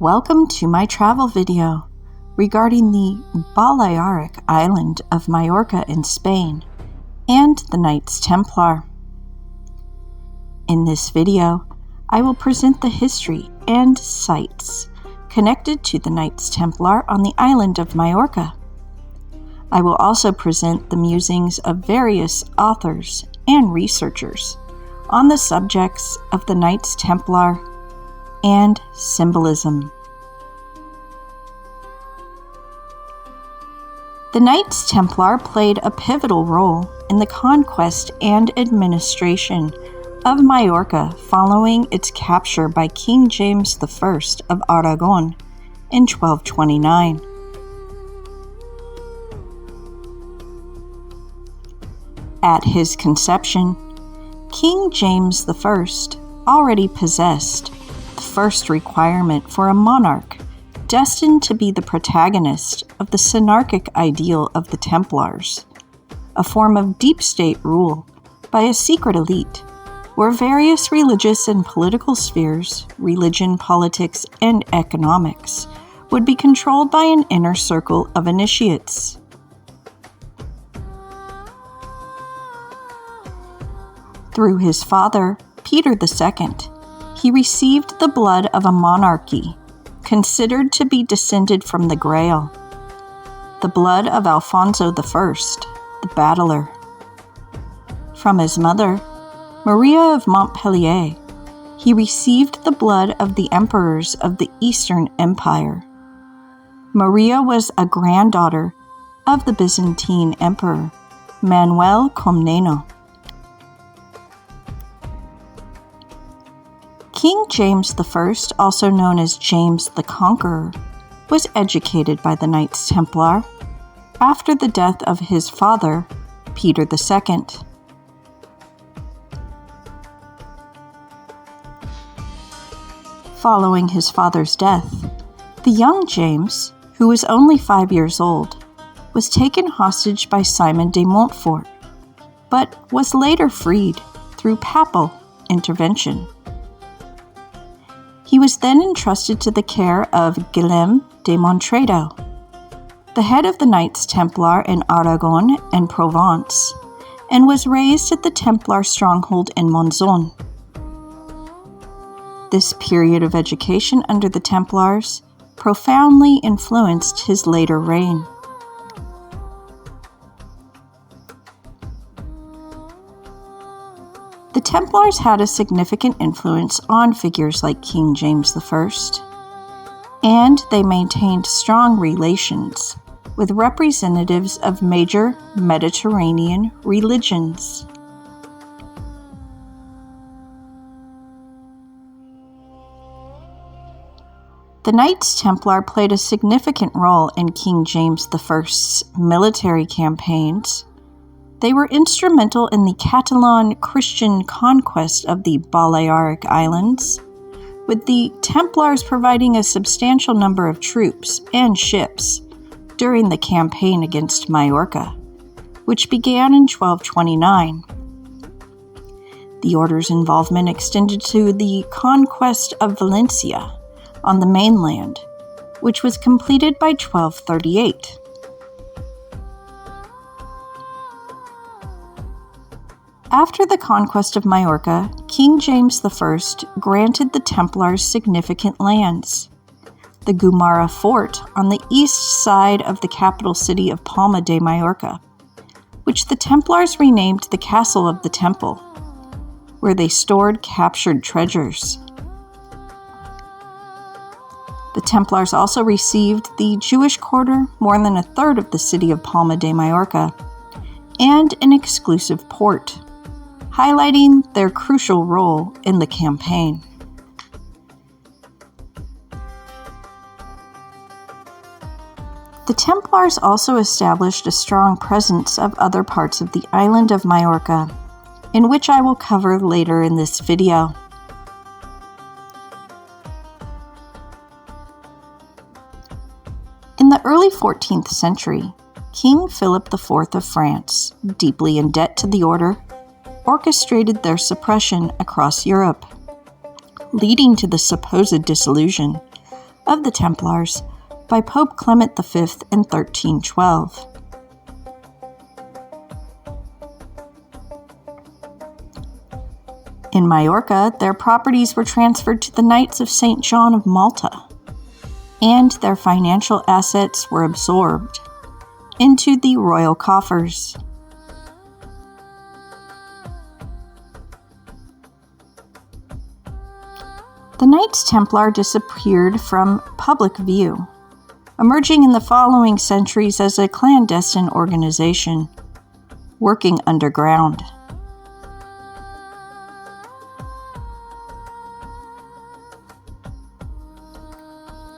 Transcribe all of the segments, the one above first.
Welcome to my travel video regarding the Balearic Island of Mallorca in Spain and the Knights Templar. In this video, I will present the history and sites connected to the Knights Templar on the island of Mallorca. I will also present the musings of various authors and researchers on the subjects of the Knights Templar and symbolism. The Knights Templar played a pivotal role in the conquest and administration of Mallorca following its capture by King James I of Aragon in 1229. At his conception, King James I already possessed the first requirement for a monarch destined to be the protagonist of the synarchic ideal of the Templars, a form of deep state rule by a secret elite where various religious and political spheres, religion, politics, and economics, would be controlled by an inner circle of initiates. Through his father, Peter II, he received the blood of a monarchy, considered to be descended from the Grail, the blood of Alfonso I, the battler. From his mother, Maria of Montpellier, he received the blood of the emperors of the Eastern Empire. Maria was a granddaughter of the Byzantine Emperor, Manuel Comneno. King James I, also known as James the Conqueror, was educated by the Knights Templar after the death of his father, Peter II. Following his father's death, the young James, who was only 5 years old, was taken hostage by Simon de Montfort, but was later freed through papal intervention. He was then entrusted to the care of Guillaume de Montredo, the head of the Knights Templar in Aragon and Provence, and was raised at the Templar stronghold in Monzon. This period of education under the Templars profoundly influenced his later reign. The Templars had a significant influence on figures like King James I, and they maintained strong relations with representatives of major Mediterranean religions. The Knights Templar played a significant role in King James I's military campaigns. They were instrumental in the Catalan Christian conquest of the Balearic Islands, with the Templars providing a substantial number of troops and ships during the campaign against Mallorca, which began in 1229. The order's involvement extended to the conquest of Valencia on the mainland, which was completed by 1238. After the conquest of Mallorca, King James I granted the Templars significant lands. The Gumara Fort on the east side of the capital city of Palma de Mallorca, which the Templars renamed the Castle of the Temple, where they stored captured treasures. The Templars also received the Jewish quarter, more than a third of the city of Palma de Mallorca, and an exclusive port, highlighting their crucial role in the campaign. The Templars also established a strong presence of other parts of the island of Mallorca, in which I will cover later in this video. In the early 14th century, King Philip IV of France, deeply in debt to the order, orchestrated their suppression across Europe, leading to the supposed dissolution of the Templars by Pope Clement V in 1312. In Majorca, their properties were transferred to the Knights of St. John of Malta, and their financial assets were absorbed into the royal coffers. The Knights Templar disappeared from public view, emerging in the following centuries as a clandestine organization, working underground.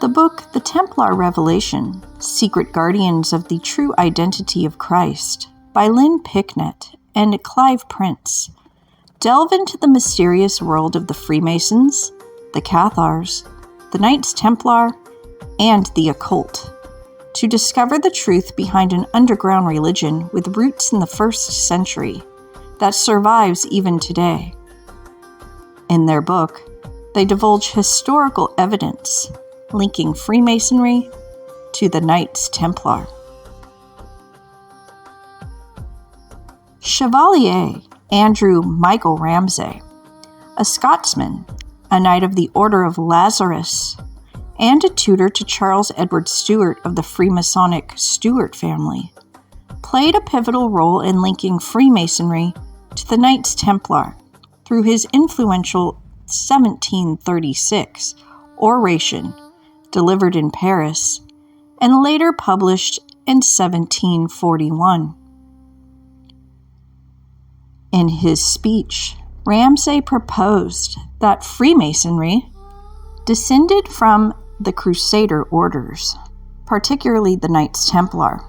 The book The Templar Revelation, Secret Guardians of the True Identity of Christ, by Lynn Picknett and Clive Prince, delve into the mysterious world of the Freemasons, the Cathars, the Knights Templar, and the occult, to discover the truth behind an underground religion with roots in the 1st century that survives even today. In their book, they divulge historical evidence linking Freemasonry to the Knights Templar. Chevalier Andrew Michael Ramsay, a Scotsman, a Knight of the Order of Lazarus, and a tutor to Charles Edward Stuart of the Freemasonic Stuart family, played a pivotal role in linking Freemasonry to the Knights Templar through his influential 1736 oration delivered in Paris and later published in 1741. In his speech, Ramsay proposed that Freemasonry descended from the Crusader orders, particularly the Knights Templar,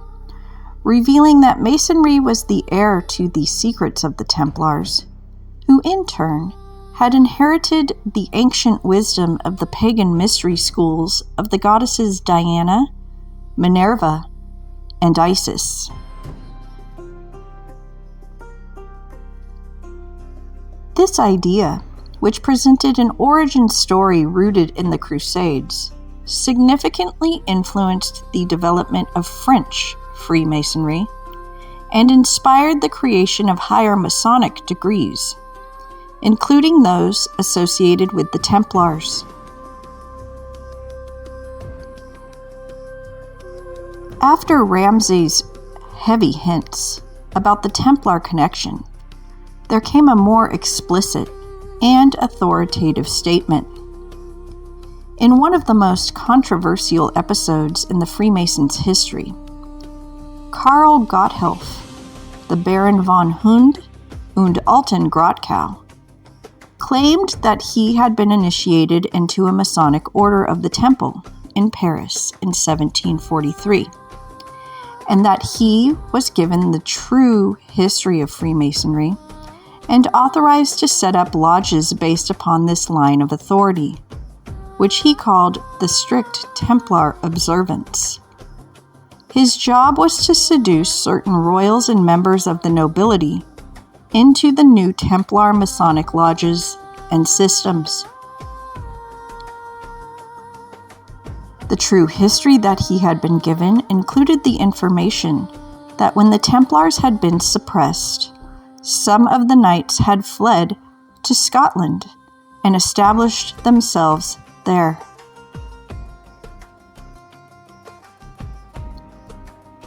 revealing that Masonry was the heir to the secrets of the Templars, who in turn had inherited the ancient wisdom of the pagan mystery schools of the goddesses Diana, Minerva, and Isis. This idea, which presented an origin story rooted in the Crusades, significantly influenced the development of French Freemasonry and inspired the creation of higher Masonic degrees, including those associated with the Templars. After Ramsay's heavy hints about the Templar connection, there came a more explicit and authoritative statement. In one of the most controversial episodes in the Freemasons' history, Karl Gotthelf, the Baron von Hund und Alten Grotkow, claimed that he had been initiated into a Masonic order of the Temple in Paris in 1743, and that he was given the true history of Freemasonry and authorized to set up lodges based upon this line of authority, which he called the strict Templar observance. His job was to seduce certain royals and members of the nobility into the new Templar Masonic lodges and systems. The true history that he had been given included the information that when the Templars had been suppressed, some of the knights had fled to Scotland and established themselves there.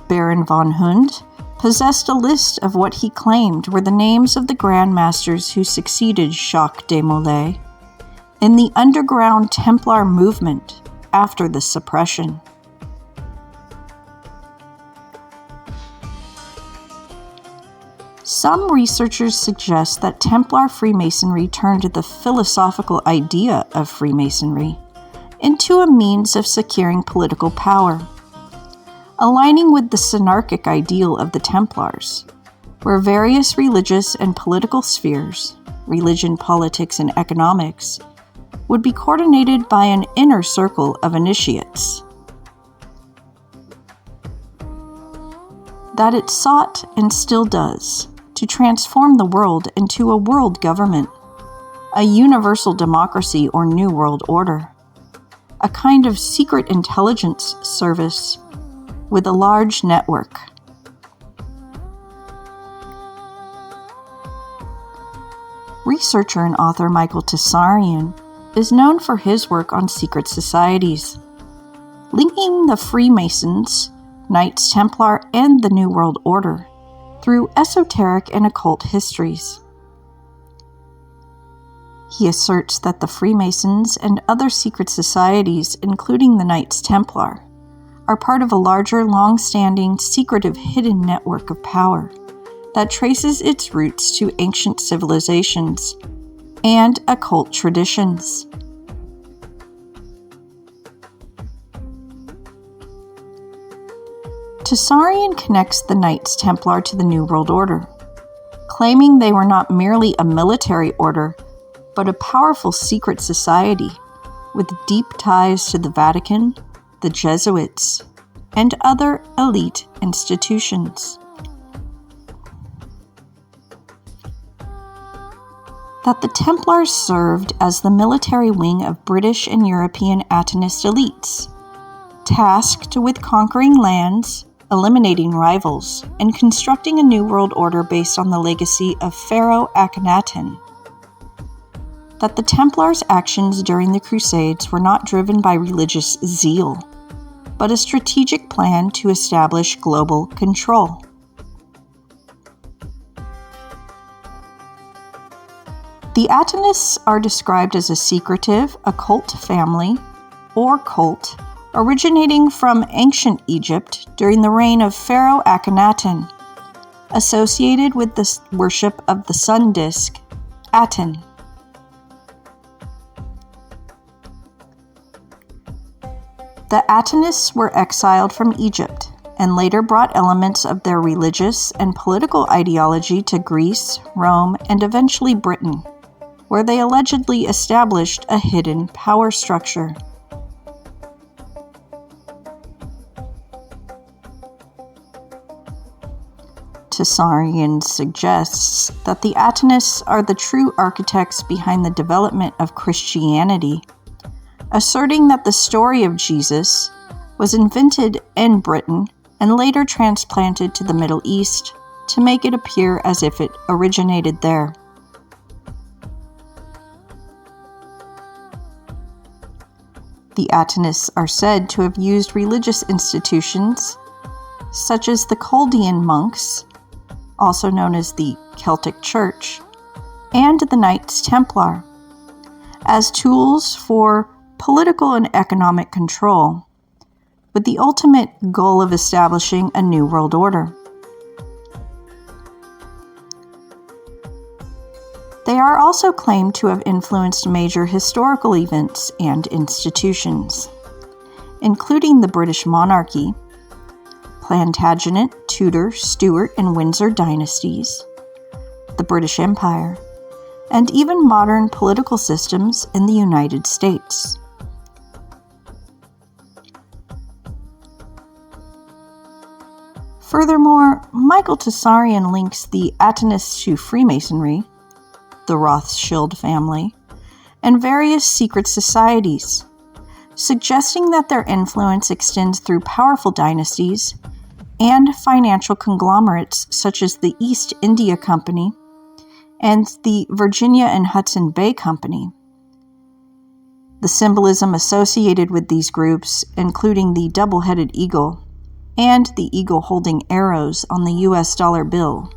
Baron von Hund possessed a list of what he claimed were the names of the Grand Masters who succeeded Jacques de Molay in the underground Templar movement after the suppression. Some researchers suggest that Templar Freemasonry turned the philosophical idea of Freemasonry into a means of securing political power, aligning with the synarchic ideal of the Templars, where various religious and political spheres, religion, politics, and economics, would be coordinated by an inner circle of initiates. That it sought, and still does, to transform the world into a world government, a universal democracy or new world order. a kind of secret intelligence service with a large network. Researcher and author Michael Tsarian is known for his work on secret societies, linking the Freemasons, Knights Templar, and the New World Order through esoteric and occult histories. He asserts that the Freemasons and other secret societies, including the Knights Templar, are part of a larger, long-standing, secretive, hidden network of power that traces its roots to ancient civilizations and occult traditions. Tsarian connects the Knights Templar to the New World Order, claiming they were not merely a military order, but a powerful secret society with deep ties to the Vatican, the Jesuits, and other elite institutions. That the Templars served as the military wing of British and European Atenist elites, tasked with conquering lands, eliminating rivals, and constructing a new world order based on the legacy of Pharaoh Akhenaten. That the Templars' actions during the Crusades were not driven by religious zeal, but a strategic plan to establish global control. The Atenists are described as a secretive, occult family, or cult, originating from ancient Egypt during the reign of Pharaoh Akhenaten, associated with the worship of the sun disk, Aten. The Atenists were exiled from Egypt and later brought elements of their religious and political ideology to Greece, Rome, and eventually Britain, where they allegedly established a hidden power structure. Tsarian suggests that the Atenists are the true architects behind the development of Christianity, asserting that the story of Jesus was invented in Britain and later transplanted to the Middle East to make it appear as if it originated there. The Atenists are said to have used religious institutions, such as the Chaldean monks, also known as the Celtic Church, and the Knights Templar, as tools for political and economic control, with the ultimate goal of establishing a new world order. They are also claimed to have influenced major historical events and institutions, including the British monarchy, Plantagenet, Tudor, Stuart, and Windsor dynasties, the British Empire, and even modern political systems in the United States. Furthermore, Michael Tsarian links the Atenists to Freemasonry, the Rothschild family, and various secret societies, suggesting that their influence extends through powerful dynasties and financial conglomerates such as the East India Company and the Virginia and Hudson Bay Company. The symbolism associated with these groups, including the double-headed eagle and the eagle holding arrows on the US dollar bill,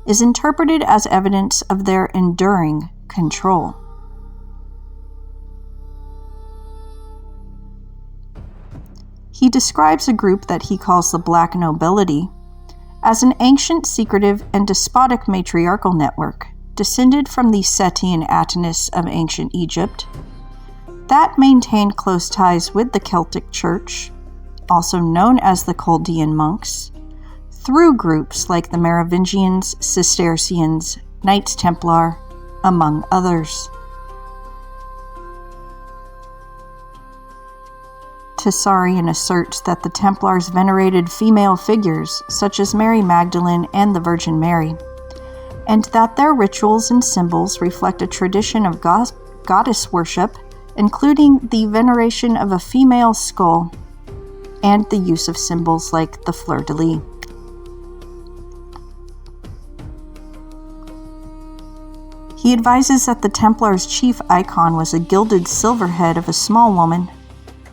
is interpreted as evidence of their enduring control. He describes a group that he calls the Black Nobility as an ancient, secretive, and despotic matriarchal network descended from the Setian Atenists of ancient Egypt that maintained close ties with the Celtic Church, also known as the Chaldean monks, through groups like the Merovingians, Cistercians, Knights Templar, among others. Tsarian asserts that the Templars venerated female figures such as Mary Magdalene and the Virgin Mary, and that their rituals and symbols reflect a tradition of goddess worship including the veneration of a female skull and the use of symbols like the fleur-de-lis. He advises that the Templars' chief icon was a gilded silver head of a small woman,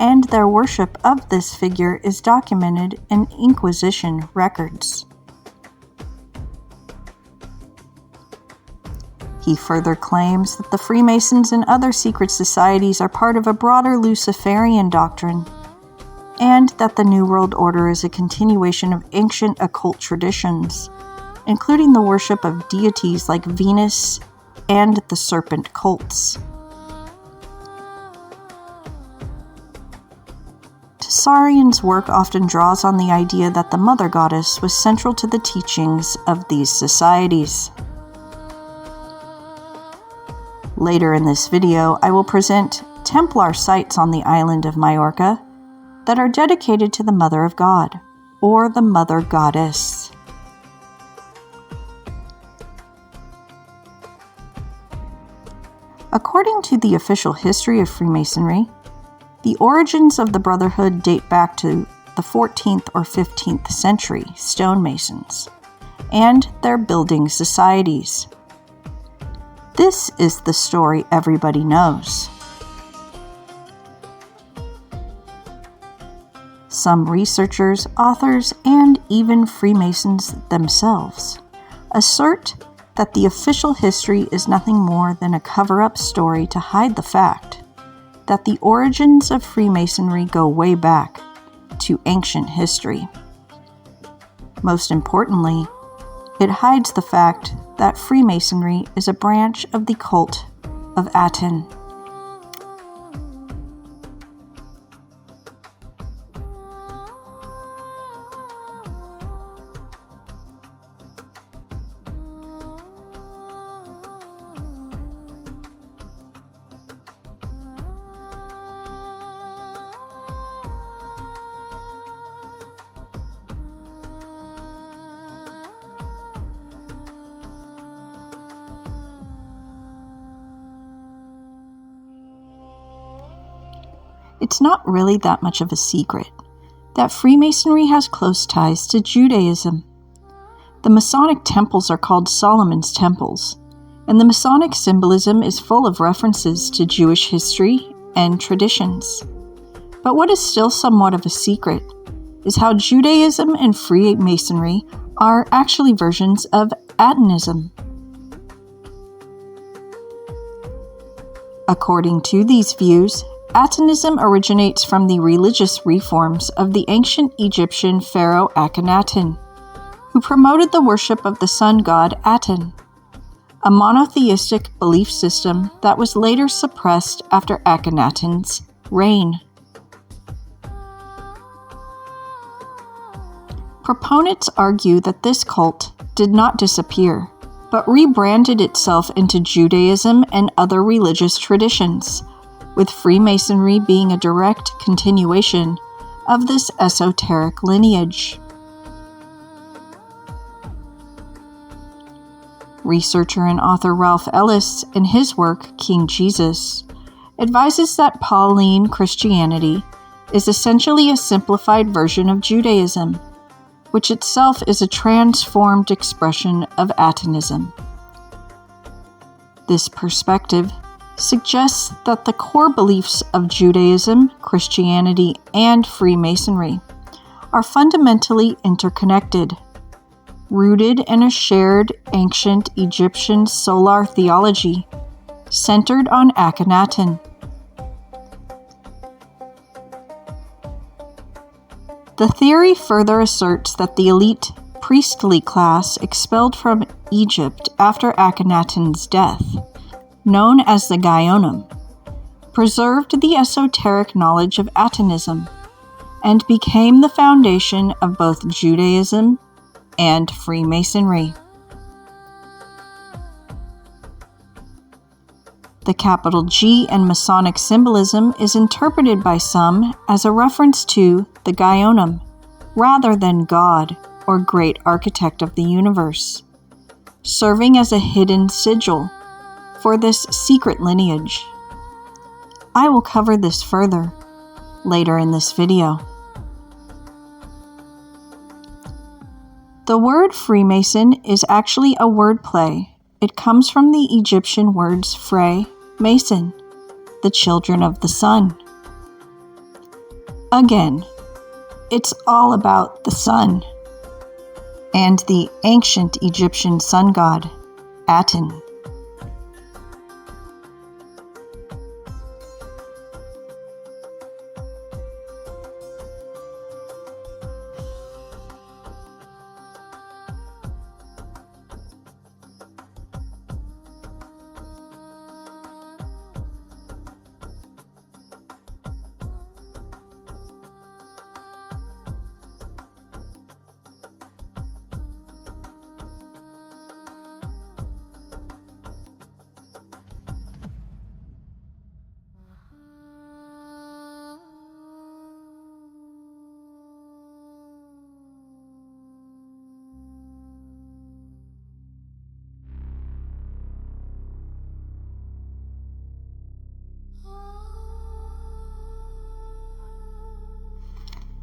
and their worship of this figure is documented in Inquisition records. He further claims that the Freemasons and other secret societies are part of a broader Luciferian doctrine, and that the New World Order is a continuation of ancient occult traditions, including the worship of deities like Venus and the serpent cults. Tsarian's work often draws on the idea that the Mother Goddess was central to the teachings of these societies. Later in this video, I will present Templar sites on the island of Mallorca that are dedicated to the Mother of God, or the Mother Goddess. According to the official history of Freemasonry, the origins of the Brotherhood date back to the 14th or 15th century stonemasons and their building societies. This is the story everybody knows. Some researchers, authors, and even Freemasons themselves assert that the official history is nothing more than a cover-up story to hide the fact that the origins of Freemasonry go way back to ancient history. Most importantly, it hides the fact that Freemasonry is a branch of the cult of Aten. It's not really that much of a secret that Freemasonry has close ties to Judaism. The Masonic temples are called Solomon's temples, and the Masonic symbolism is full of references to Jewish history and traditions. But what is still somewhat of a secret is how Judaism and Freemasonry are actually versions of Atonism. According to these views, Atonism originates from the religious reforms of the ancient Egyptian pharaoh Akhenaten, who promoted the worship of the sun god Aten, a monotheistic belief system that was later suppressed after Akhenaten's reign. Proponents argue that this cult did not disappear, but rebranded itself into Judaism and other religious traditions, with Freemasonry being a direct continuation of this esoteric lineage. Researcher and author Ralph Ellis, in his work King Jesus, advises that Pauline Christianity is essentially a simplified version of Judaism, which itself is a transformed expression of Atonism. This perspective suggests that the core beliefs of Judaism, Christianity, and Freemasonry are fundamentally interconnected, rooted in a shared ancient Egyptian solar theology centered on Akhenaten. The theory further asserts that the elite priestly class expelled from Egypt after Akhenaten's death, known as the Gaonim, preserved the esoteric knowledge of Atonism and became the foundation of both Judaism and Freemasonry. The capital G in Masonic symbolism is interpreted by some as a reference to the Gaonim, rather than God or great architect of the universe, serving as a hidden sigil for this secret lineage. I will cover this further later in this video. The word Freemason is actually a wordplay. It comes from the Egyptian words Frey, Mason, the children of the sun. Again, it's all about the sun and the ancient Egyptian sun god, Aten.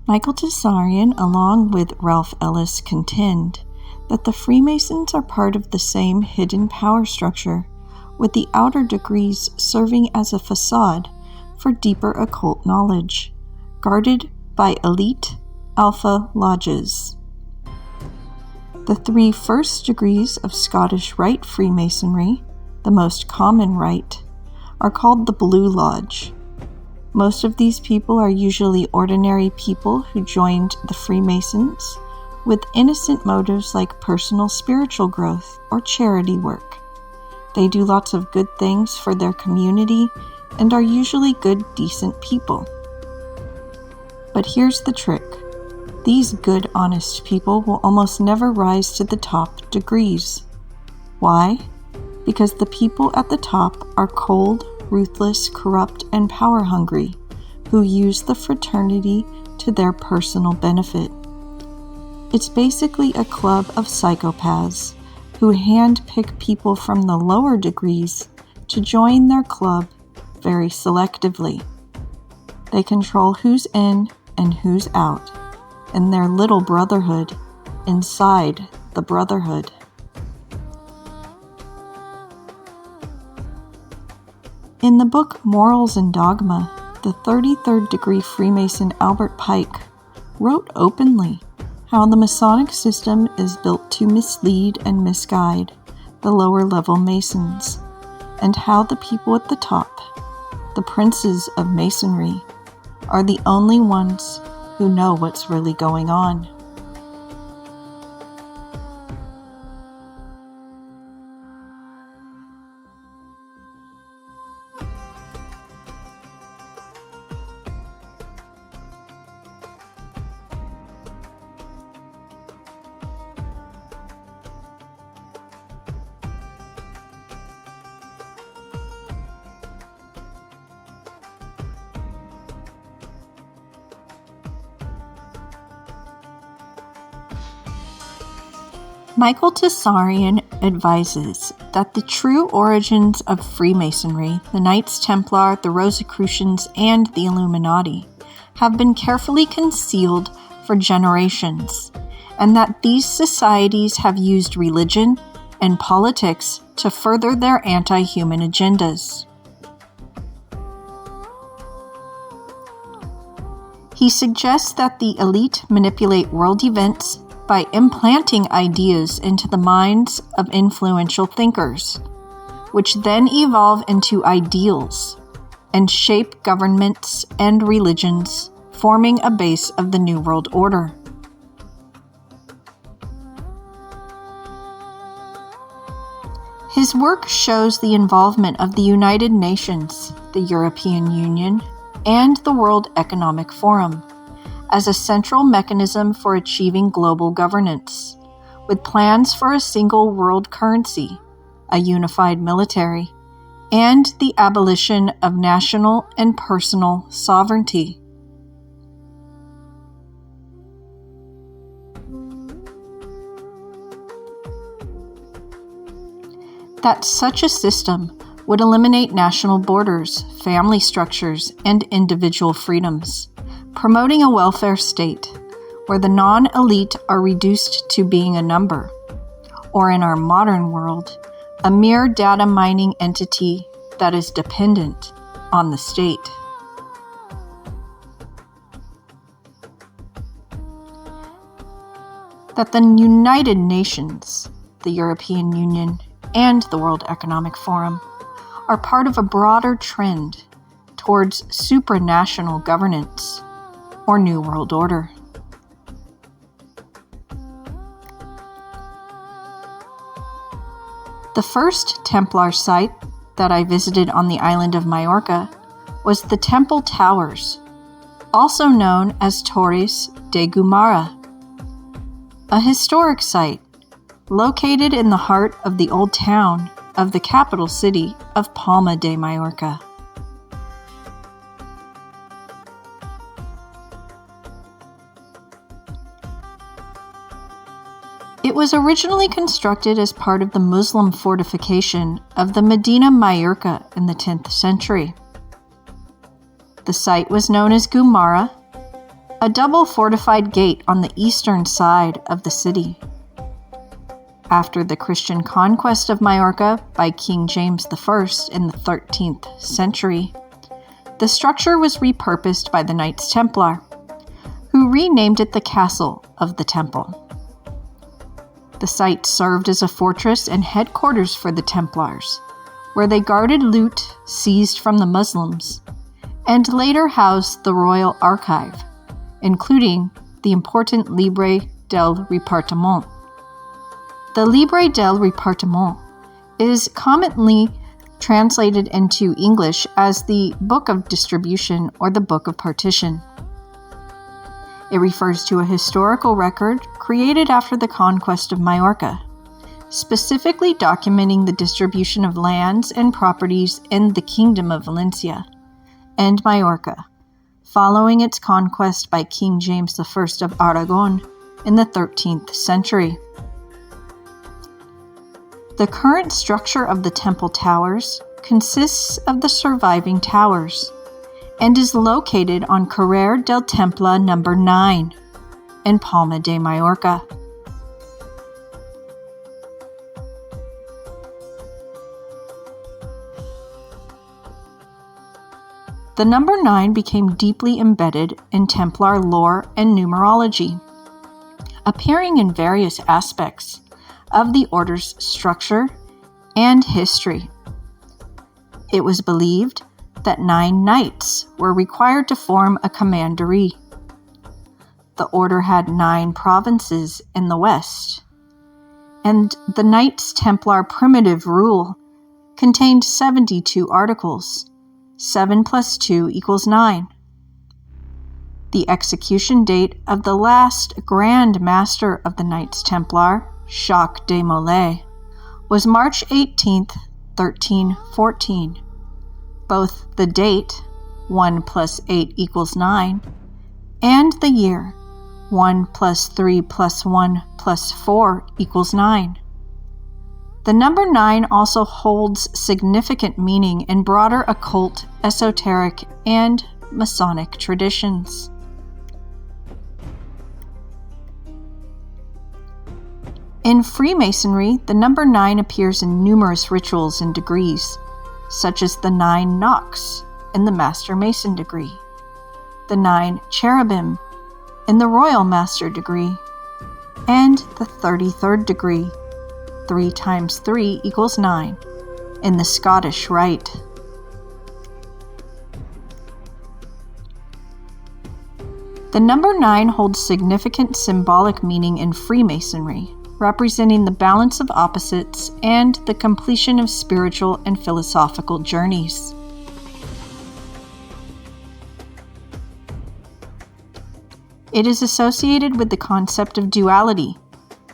Michael Tessarian, along with Ralph Ellis, contend that the Freemasons are part of the same hidden power structure, with the outer degrees serving as a facade for deeper occult knowledge, guarded by elite alpha lodges. The 3 first degrees of Scottish Rite Freemasonry, the most common rite, are called the Blue Lodge. Most of these people are usually ordinary people who joined the Freemasons with innocent motives like personal spiritual growth or charity work. They do lots of good things for their community and are usually good, decent people. But here's the trick. These good, honest people will almost never rise to the top degrees. Why? Because the people at the top are cold, ruthless, corrupt, and power-hungry, who use the fraternity to their personal benefit. It's basically a club of psychopaths who hand-pick people from the lower degrees to join their club very selectively. They control who's in and who's out, and their little brotherhood inside the brotherhood. In the book Morals and Dogma, the 33rd degree Freemason Albert Pike wrote openly how the Masonic system is built to mislead and misguide the lower level Masons, and how the people at the top, the princes of Masonry, are the only ones who know what's really going on. Michael Tessarian advises that the true origins of Freemasonry, the Knights Templar, the Rosicrucians, and the Illuminati, have been carefully concealed for generations, and that these societies have used religion and politics to further their anti-human agendas. He suggests that the elite manipulate world events by implanting ideas into the minds of influential thinkers, which then evolve into ideals and shape governments and religions, forming a base of the New World Order. His work shows the involvement of the United Nations, the European Union, and the World Economic Forum as a central mechanism for achieving global governance, with plans for a single world currency, a unified military, and the abolition of national and personal sovereignty. That such a system would eliminate national borders, family structures, and individual freedoms, promoting a welfare state where the non-elite are reduced to being a number, or in our modern world, a mere data mining entity that is dependent on the state. That the United Nations, the European Union, and the World Economic Forum are part of a broader trend towards supranational governance, or New World Order. The first Templar site that I visited on the island of Mallorca was the Temple Towers, also known as Torres de Gumara, a historic site located in the heart of the old town of the capital city of Palma de Mallorca. It was originally constructed as part of the Muslim fortification of the Medina Mallorca in the 10th century. The site was known as Gumara, a double fortified gate on the eastern side of the city. After the Christian conquest of Mallorca by King James I in the 13th century, the structure was repurposed by the Knights Templar, who renamed it the Castle of the Temple. The site served as a fortress and headquarters for the Templars, where they guarded loot seized from the Muslims, and later housed the royal archive, including the important Livre del Repartiment. The Livre del Repartiment is commonly translated into English as the Book of Distribution or the Book of Partition. It refers to a historical record created after the conquest of Mallorca, specifically documenting the distribution of lands and properties in the Kingdom of Valencia and Mallorca, following its conquest by King James I of Aragon in the 13th century. The current structure of the Temple Towers consists of the surviving towers and is located on Carrer del Temple No. 9 in Palma de Mallorca. The number 9 became deeply embedded in Templar lore and numerology, appearing in various aspects of the order's structure and history. It was believed that 9 knights were required to form a commandery. The order had 9 provinces in the west, and the Knights Templar primitive rule contained 72 articles. 7 plus 2 equals 9. The execution date of the last Grand Master of the Knights Templar, Jacques de Molay, was March 18th, 1314. Both the date, 1 plus 8 equals 9, and the year, 1 plus 3 plus 1 plus 4 equals 9. The number 9 also holds significant meaning in broader occult, esoteric, and Masonic traditions. In Freemasonry, the number 9 appears in numerous rituals and degrees, such as the 9 Knocks in the Master Mason degree, the 9 Cherubim in the Royal Master degree, and the 33rd degree, 3 times 3 equals 9, in the Scottish Rite. The number 9 holds significant symbolic meaning in Freemasonry, representing the balance of opposites and the completion of spiritual and philosophical journeys. It is associated with the concept of duality,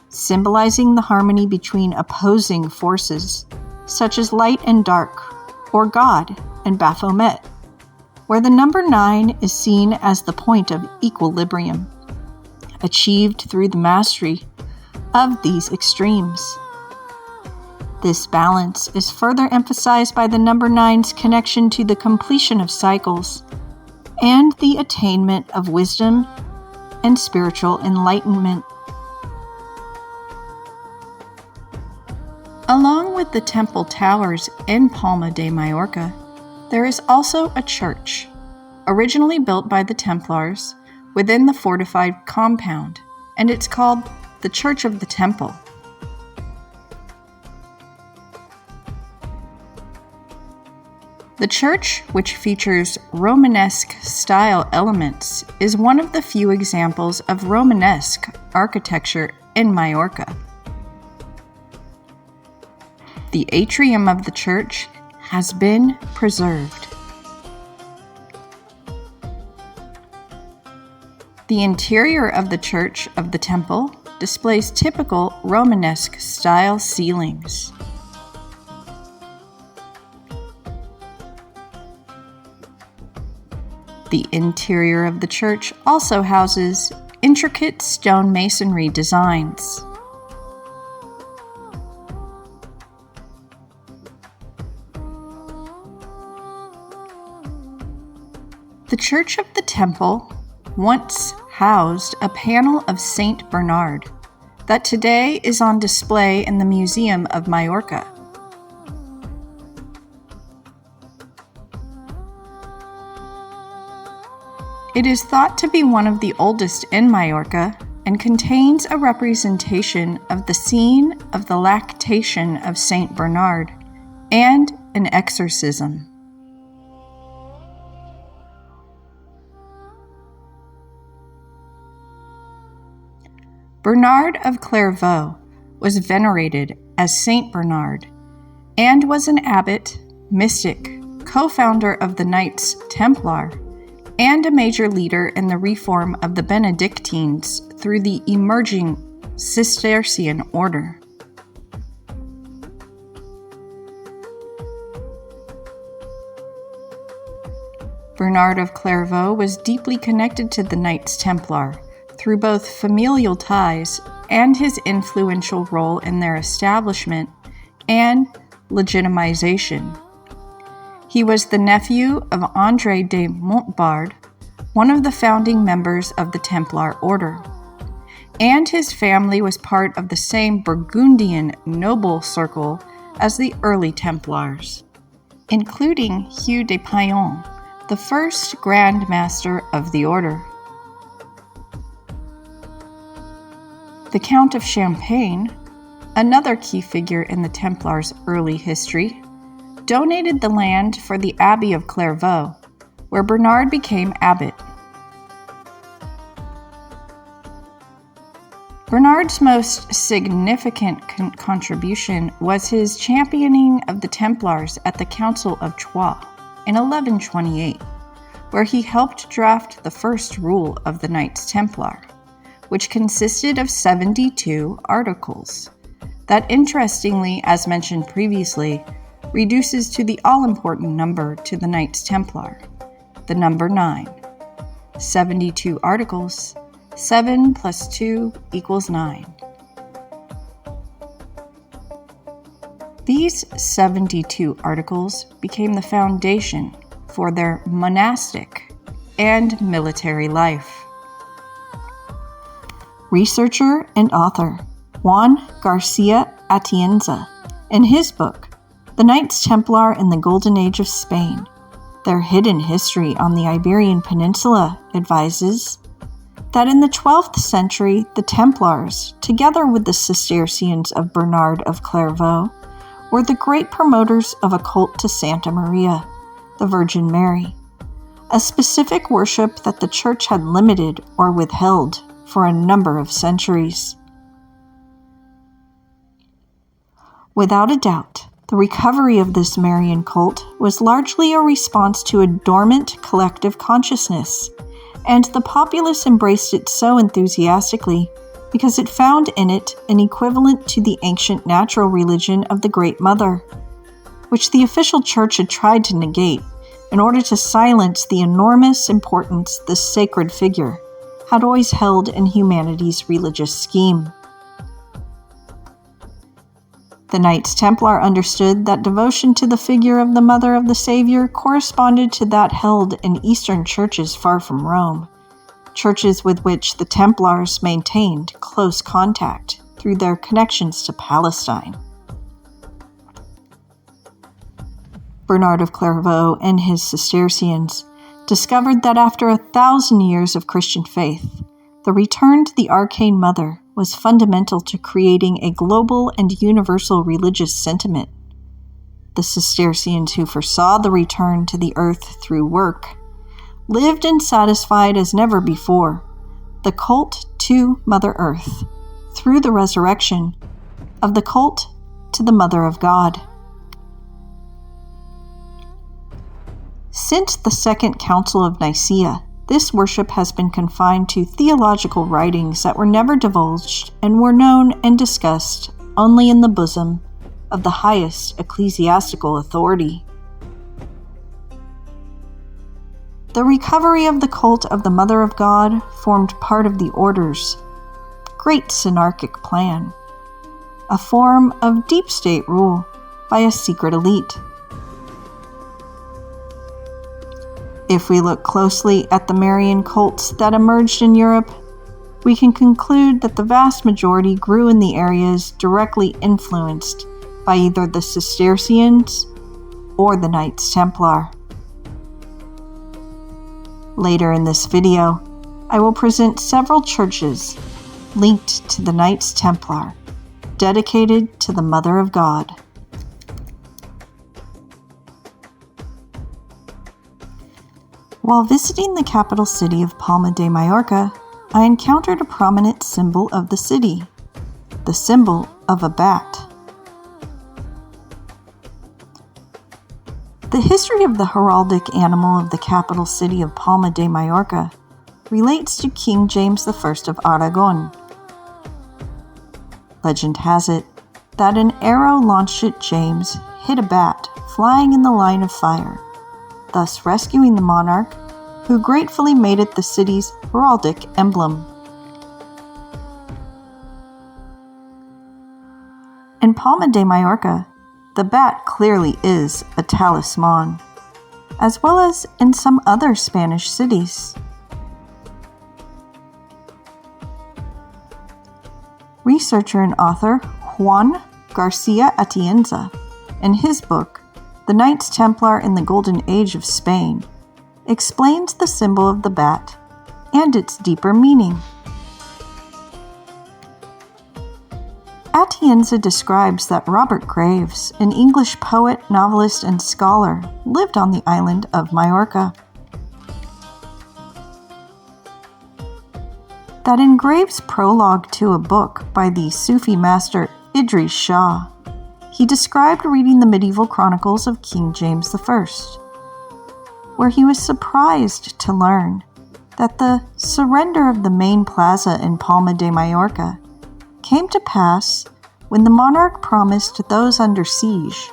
symbolizing the harmony between opposing forces, such as light and dark, or God and Baphomet, where the number 9 is seen as the point of equilibrium, achieved through the mastery of these extremes. This balance is further emphasized by the number 9's connection to the completion of cycles and the attainment of wisdom and spiritual enlightenment. Along with the temple towers in Palma de Mallorca, there is also a church, originally built by the Templars, within the fortified compound, and it's called the Church of the Temple. The church, which features Romanesque-style elements, is one of the few examples of Romanesque architecture in Mallorca. The atrium of the church has been preserved. The interior of the Church of the Temple displays typical Romanesque-style ceilings. The interior of the church also houses intricate stone masonry designs. The Church of the Temple once housed a panel of Saint Bernard that today is on display in the Museum of Mallorca. It is thought to be one of the oldest in Mallorca and contains a representation of the scene of the lactation of Saint Bernard and an exorcism. Bernard of Clairvaux was venerated as Saint Bernard and was an abbot, mystic, co-founder of the Knights Templar, and a major leader in the reform of the Benedictines through the emerging Cistercian order. Bernard of Clairvaux was deeply connected to the Knights Templar through both familial ties and his influential role in their establishment and legitimization. He was the nephew of André de Montbard, one of the founding members of the Templar order, and his family was part of the same Burgundian noble circle as the early Templars, including Hugh de Payon, the first Grand Master of the order. The Count of Champagne, another key figure in the Templars' early history, donated the land for the Abbey of Clairvaux, where Bernard became abbot. Bernard's most significant contribution was his championing of the Templars at the Council of Troyes in 1128, where he helped draft the first rule of the Knights Templar, which consisted of 72 articles that, interestingly, as mentioned previously, reduces to the all-important number to the Knights Templar, the number 9. 72 articles, 7 plus 2 equals 9. These 72 articles became the foundation for their monastic and military life. Researcher and author Juan Garcia Atienza, in his book, The Knights Templar in the Golden Age of Spain, Their Hidden History on the Iberian Peninsula, advises that in the 12th century, the Templars, together with the Cistercians of Bernard of Clairvaux, were the great promoters of a cult to Santa Maria, the Virgin Mary, a specific worship that the Church had limited or withheld for a number of centuries. Without a doubt, the recovery of this Marian cult was largely a response to a dormant collective consciousness, and the populace embraced it so enthusiastically because it found in it an equivalent to the ancient natural religion of the Great Mother, which the official Church had tried to negate in order to silence the enormous importance this sacred figure had always held in humanity's religious scheme. The Knights Templar understood that devotion to the figure of the Mother of the Savior corresponded to that held in Eastern churches far from Rome, churches with which the Templars maintained close contact through their connections to Palestine. Bernard of Clairvaux and his Cistercians discovered that after 1,000 years of Christian faith, the return to the Arcane Mother was fundamental to creating a global and universal religious sentiment. The Cistercians, who foresaw the return to the earth through work, lived and satisfied as never before the cult to Mother Earth through the resurrection of the cult to the Mother of God. Since the Second Council of Nicaea, this worship has been confined to theological writings that were never divulged and were known and discussed only in the bosom of the highest ecclesiastical authority. The recovery of the cult of the Mother of God formed part of the Order's great synarchic plan, a form of deep state rule by a secret elite. If we look closely at the Marian cults that emerged in Europe, we can conclude that the vast majority grew in the areas directly influenced by either the Cistercians or the Knights Templar. Later in this video, I will present several churches linked to the Knights Templar, dedicated to the Mother of God. While visiting the capital city of Palma de Mallorca, I encountered a prominent symbol of the city, the symbol of a bat. The history of the heraldic animal of the capital city of Palma de Mallorca relates to King James I of Aragon. Legend has it that an arrow launched at James hit a bat flying in the line of fire, thus rescuing the monarch, who gratefully made it the city's heraldic emblem. In Palma de Mallorca, the bat clearly is a talisman, as well as in some other Spanish cities. Researcher and author Juan Garcia Atienza, in his book, The Knights Templar in the Golden Age of Spain, explains the symbol of the bat and its deeper meaning. Atienza describes that Robert Graves, an English poet, novelist, and scholar, lived on the island of Mallorca. That in Graves' prologue to a book by the Sufi master Idris Shah, he described reading the medieval chronicles of King James I, where he was surprised to learn that the surrender of the main plaza in Palma de Mallorca came to pass when the monarch promised those under siege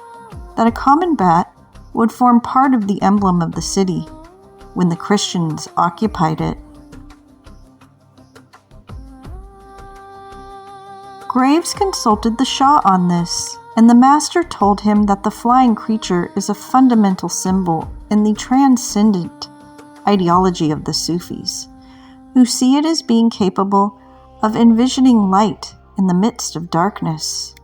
that a common bat would form part of the emblem of the city when the Christians occupied it. Graves consulted the Shah on this, and the master told him that the flying creature is a fundamental symbol in the transcendent ideology of the Sufis, who see it as being capable of envisioning light in the midst of darkness.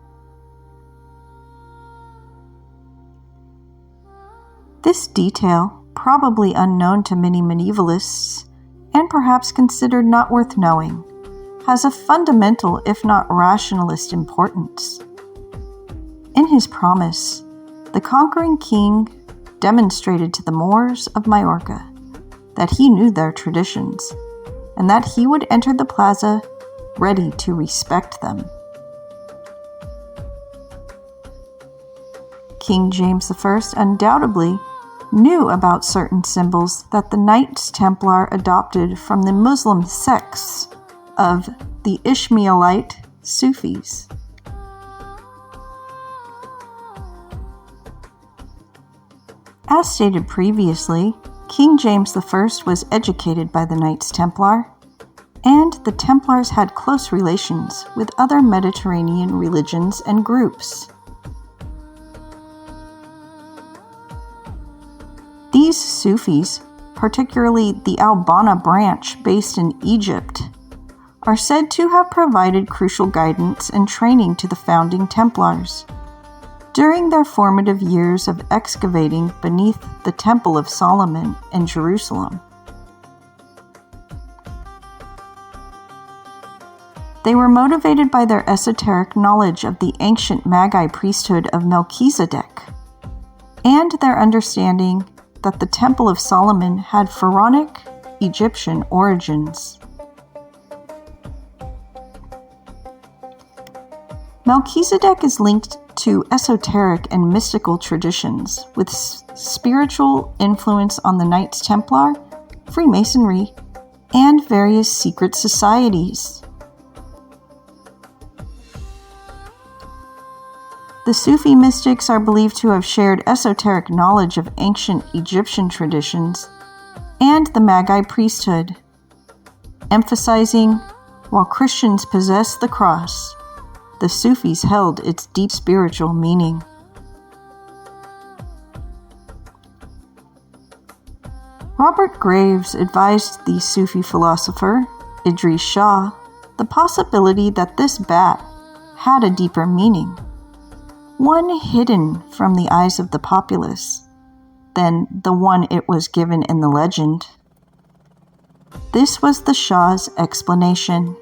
This detail, probably unknown to many medievalists, and perhaps considered not worth knowing, has a fundamental, if not rationalist, importance. In his promise, the conquering king demonstrated to the Moors of Mallorca that he knew their traditions, and that he would enter the plaza ready to respect them. King James I undoubtedly knew about certain symbols that the Knights Templar adopted from the Muslim sects of the Ishmaelite Sufis. As stated previously, King James I was educated by the Knights Templar, and the Templars had close relations with other Mediterranean religions and groups, These Sufis, particularly the Albana branch based in Egypt, are said to have provided crucial guidance and training to the founding Templars during their formative years of excavating beneath the Temple of Solomon in Jerusalem. They were motivated by their esoteric knowledge of the ancient Magi priesthood of Melchizedek and their understanding that the Temple of Solomon had pharaonic Egyptian origins. Melchizedek is linked to esoteric and mystical traditions with spiritual influence on the Knights Templar, Freemasonry, and various secret societies. The Sufi mystics are believed to have shared esoteric knowledge of ancient Egyptian traditions and the Magi priesthood, emphasizing, while Christians possess the cross, the Sufis held its deep spiritual meaning. Robert Graves advised the Sufi philosopher, Idries Shah, the possibility that this bat had a deeper meaning, one hidden from the eyes of the populace, than the one it was given in the legend. This was the Shah's explanation.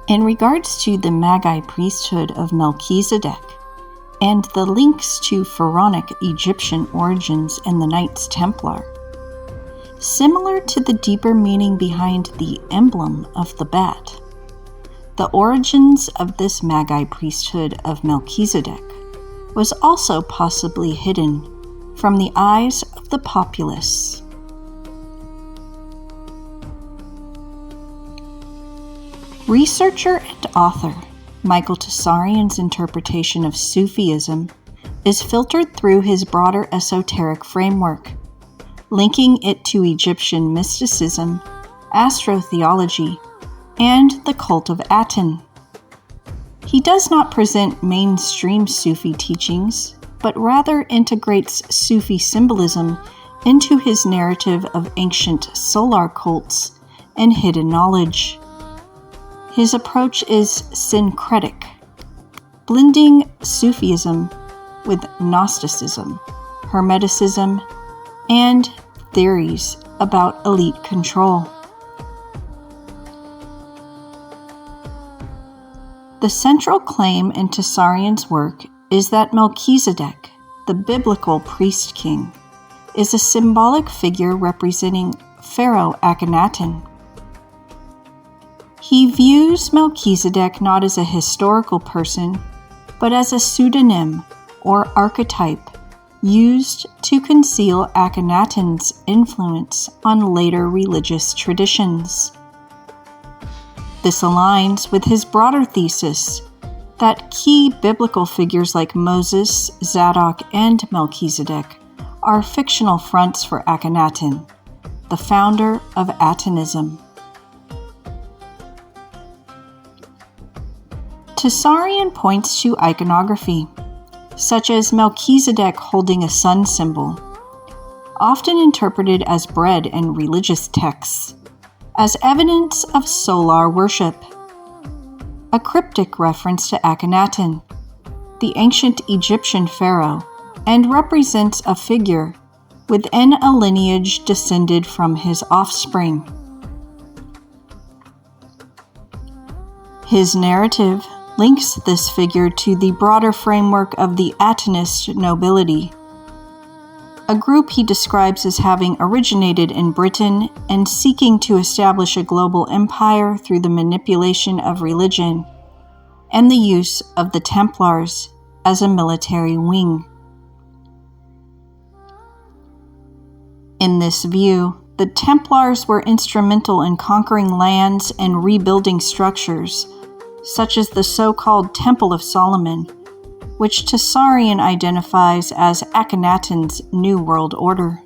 In regards to the Magi priesthood of Melchizedek and the links to pharaonic Egyptian origins in the Knights Templar, similar to the deeper meaning behind the emblem of the bat, the origins of this Magi priesthood of Melchizedek was also possibly hidden from the eyes of the populace. Researcher and author Michael Tsarian's interpretation of Sufism is filtered through his broader esoteric framework, linking it to Egyptian mysticism, astrotheology, and the cult of Aten. He does not present mainstream Sufi teachings, but rather integrates Sufi symbolism into his narrative of ancient solar cults and hidden knowledge. His approach is syncretic, blending Sufism with Gnosticism, Hermeticism, and theories about elite control. The central claim in Tsarian's work is that Melchizedek, the biblical priest-king, is a symbolic figure representing Pharaoh Akhenaten. He views Melchizedek not as a historical person, but as a pseudonym or archetype used to conceal Akhenaten's influence on later religious traditions. This aligns with his broader thesis that key biblical figures like Moses, Zadok, and Melchizedek are fictional fronts for Akhenaten, the founder of Atonism. Tessarion points to iconography, such as Melchizedek holding a sun symbol, often interpreted as bread in religious texts, as evidence of solar worship. A cryptic reference to Akhenaten, the ancient Egyptian pharaoh, and represents a figure within a lineage descended from his offspring. His narrative links this figure to the broader framework of the Atonist nobility, a group he describes as having originated in Britain and seeking to establish a global empire through the manipulation of religion and the use of the Templars as a military wing. In this view, the Templars were instrumental in conquering lands and rebuilding structures, such as the so-called Temple of Solomon, which Tessarion identifies as Akhenaten's New World Order.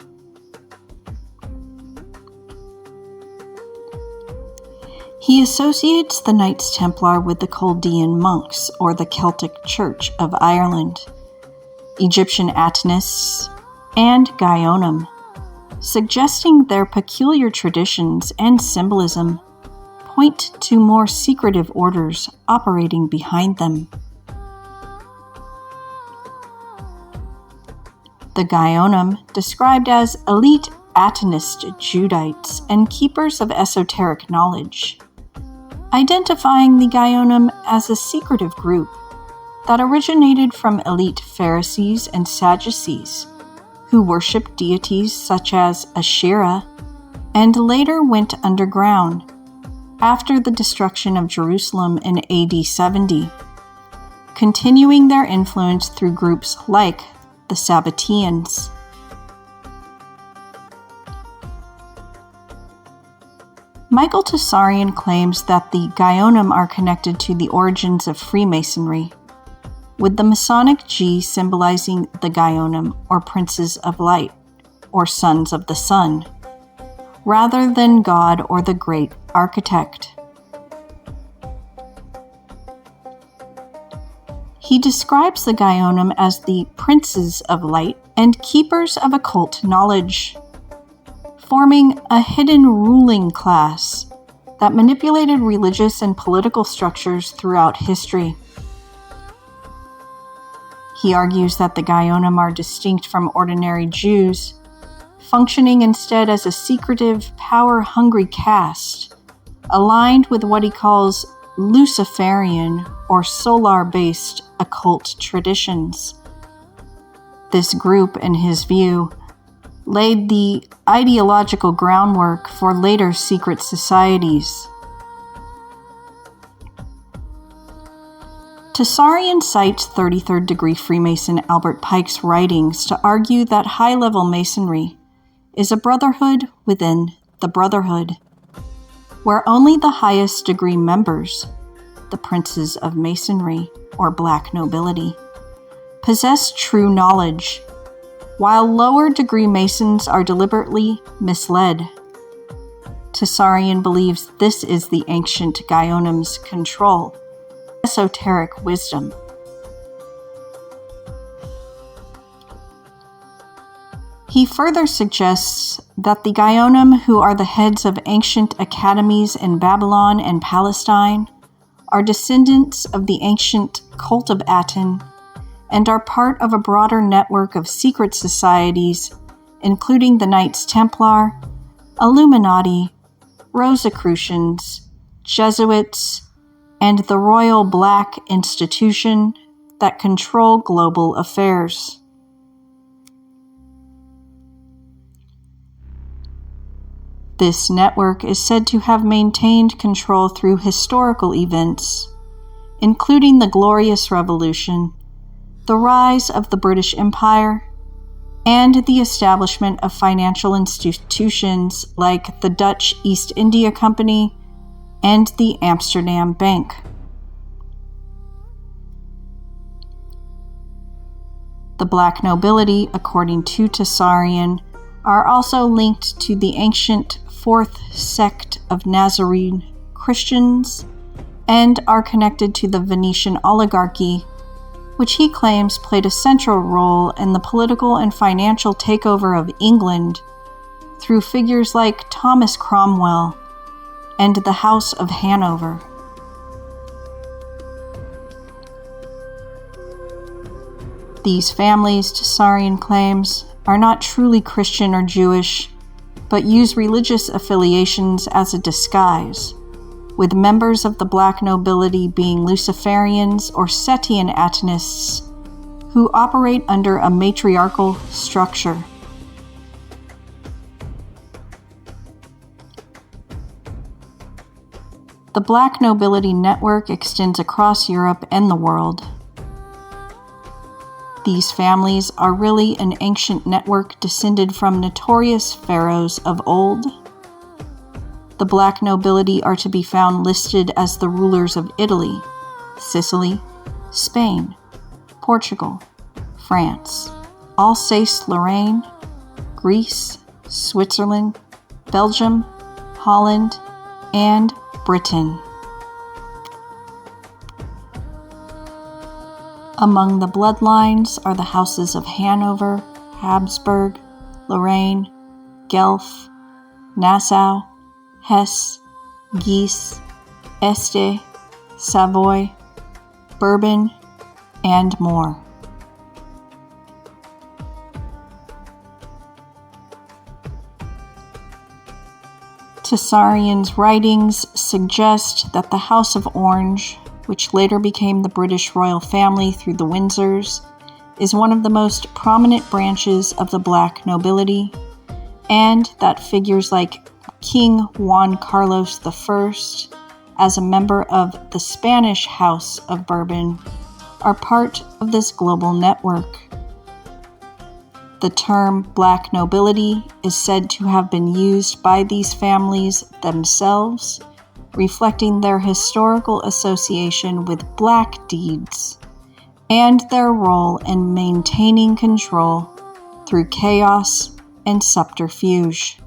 He associates the Knights Templar with the Chaldean monks, or the Celtic Church of Ireland, Egyptian Atonists, and Gaionum, suggesting their peculiar traditions and symbolism point to more secretive orders operating behind them. The Gaionum, described as elite Atonist Judites and keepers of esoteric knowledge, identifying the Gaionum as a secretive group that originated from elite Pharisees and Sadducees, who worshipped deities such as Asherah and later went underground after the destruction of Jerusalem in AD 70, continuing their influence through groups like the Sabbateans. Michael Tessarion claims that the Gaionum are connected to the origins of Freemasonry, with the Masonic G symbolizing the Gaionum, or Princes of Light, or Sons of the Sun, rather than God or the Great Architect. He describes the Gaionum as the Princes of Light and keepers of occult knowledge, forming a hidden ruling class that manipulated religious and political structures throughout history. He argues that the Gaionum are distinct from ordinary Jews, functioning instead as a secretive, power-hungry caste, aligned with what he calls Luciferian or solar-based occult traditions. This group, in his view, laid the ideological groundwork for later secret societies. Tessarion cites 33rd degree Freemason Albert Pike's writings to argue that high-level Masonry is a brotherhood within the brotherhood, where only the highest degree members, the Princes of Masonry or Black Nobility, possess true knowledge, while lower degree Masons are deliberately misled. Tessarion believes this is the ancient Gaionum's control, esoteric wisdom. He further suggests that the Gaionum, who are the heads of ancient academies in Babylon and Palestine, are descendants of the ancient cult of Aten and are part of a broader network of secret societies, including the Knights Templar, Illuminati, Rosicrucians, Jesuits, and the Royal Black Institution that control global affairs. This network is said to have maintained control through historical events, including the Glorious Revolution, the rise of the British Empire, and the establishment of financial institutions like the Dutch East India Company and the Amsterdam Bank. The black nobility, according to Tessarion, are also linked to the ancient fourth sect of Nazarene Christians and are connected to the Venetian oligarchy, which he claims played a central role in the political and financial takeover of England through figures like Thomas Cromwell and the House of Hanover. These families, Tessarion claims, are not truly Christian or Jewish, but use religious affiliations as a disguise, with members of the black nobility being Luciferians or Setian Atonists who operate under a matriarchal structure. The black nobility network extends across Europe and the world. These families are really an ancient network descended from notorious pharaohs of old. The black nobility are to be found listed as the rulers of Italy, Sicily, Spain, Portugal, France, Alsace-Lorraine, Greece, Switzerland, Belgium, Holland, and Britain. Among the bloodlines are the houses of Hanover, Habsburg, Lorraine, Guelph, Nassau, Hesse, Guise, Este, Savoy, Bourbon, and more. Tessarion's writings suggest that the House of Orange, which later became the British royal family through the Windsors, is one of the most prominent branches of the black nobility, and that figures like King Juan Carlos I, as a member of the Spanish House of Bourbon, are part of this global network. The term black nobility is said to have been used by these families themselves, reflecting their historical association with black deeds and their role in maintaining control through chaos and subterfuge.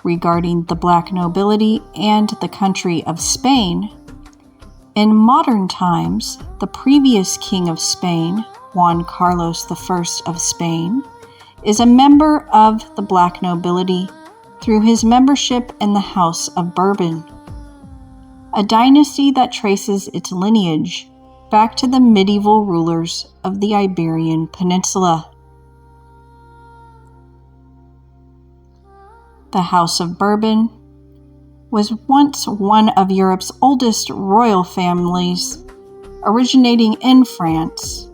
Regarding the black nobility and the country of Spain, in modern times, the previous king of Spain, Juan Carlos I of Spain, is a member of the black nobility through his membership in the House of Bourbon, a dynasty that traces its lineage back to the medieval rulers of the Iberian Peninsula. The House of Bourbon was once one of Europe's oldest royal families, originating in France.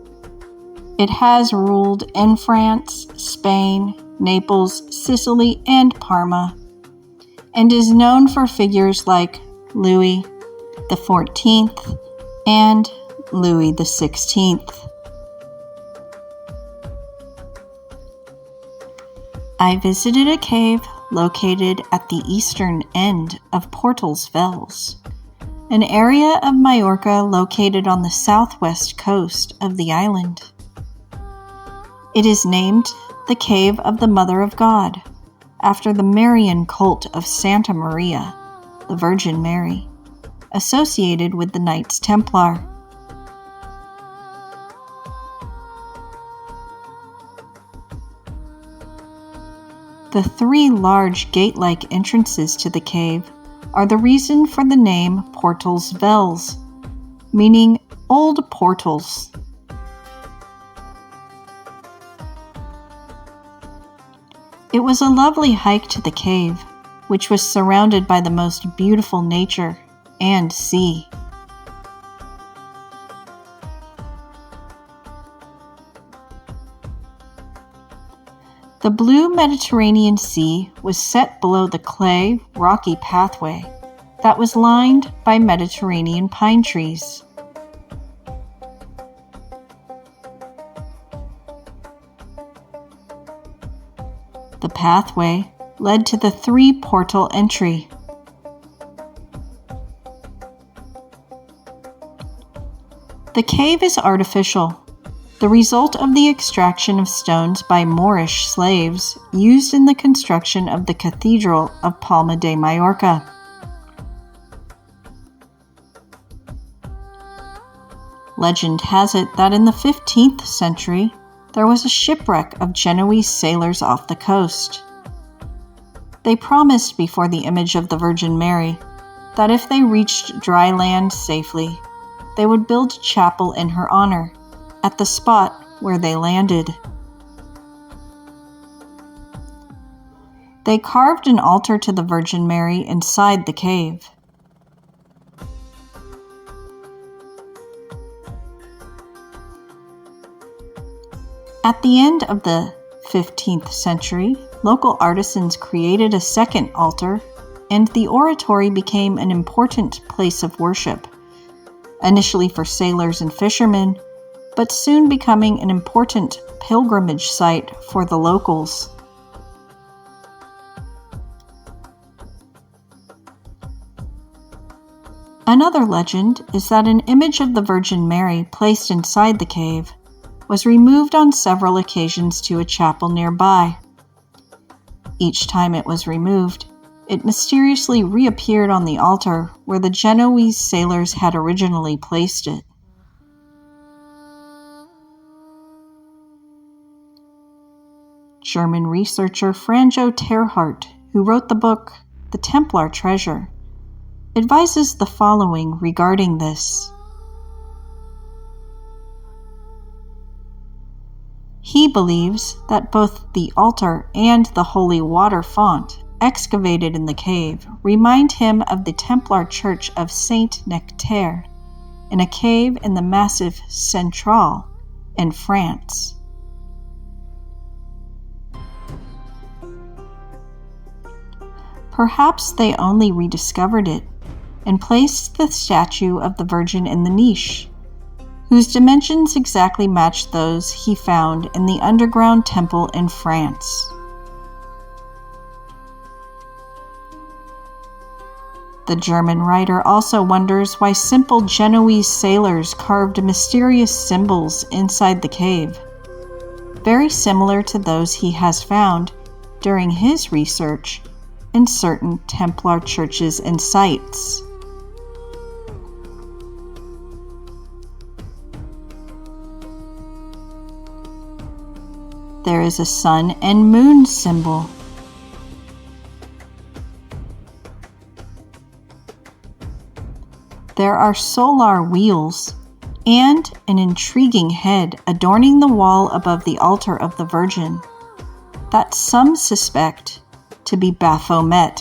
It has ruled in France, Spain, Naples, Sicily, and Parma, and is known for figures like Louis XIV and Louis XVI. I visited a cave located at the eastern end of Portals Vels, an area of Mallorca located on the southwest coast of the island. It is named the Cave of the Mother of God, after the Marian cult of Santa Maria, the Virgin Mary, associated with the Knights Templar. The three large gate-like entrances to the cave are the reason for the name Portals Vels, meaning old portals. It was a lovely hike to the cave, which was surrounded by the most beautiful nature and sea. The blue Mediterranean Sea was set below the clay, rocky pathway that was lined by Mediterranean pine trees. The pathway led to the three-portal entry. The cave is artificial, the result of the extraction of stones by Moorish slaves used in the construction of the Cathedral of Palma de Mallorca. Legend has it that in the 15th century, there was a shipwreck of Genoese sailors off the coast. They promised before the image of the Virgin Mary that if they reached dry land safely, they would build a chapel in her honor at the spot where they landed. They carved an altar to the Virgin Mary inside the cave. At the end of the 15th century, local artisans created a second altar, and the oratory became an important place of worship, initially for sailors and fishermen, but soon becoming an important pilgrimage site for the locals. Another legend is that an image of the Virgin Mary placed inside the cave was removed on several occasions to a chapel nearby. Each time it was removed, it mysteriously reappeared on the altar where the Genoese sailors had originally placed it. German researcher Franjo Terhardt, who wrote the book The Templar Treasure, advises the following regarding this. He believes that both the altar and the holy water font excavated in the cave remind him of the Templar Church of Saint Nectaire in a cave in the Massif Central in France. Perhaps they only rediscovered it and placed the statue of the Virgin in the niche, whose dimensions exactly matched those he found in the underground temple in France. The German writer also wonders why simple Genoese sailors carved mysterious symbols inside the cave, very similar to those he has found during his research in certain Templar churches and sites. There is a sun and moon symbol. There are solar wheels and an intriguing head adorning the wall above the altar of the Virgin that some suspect to be Baphomet.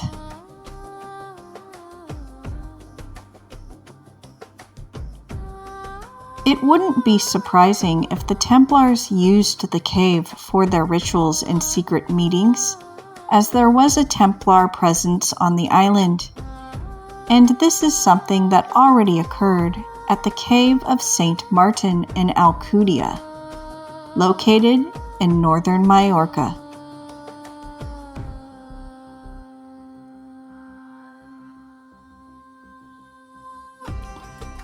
It wouldn't be surprising if the Templars used the cave for their rituals and secret meetings, as there was a Templar presence on the island, and this is something that already occurred at the Cave of Saint Martin in Alcudia, located in northern Mallorca.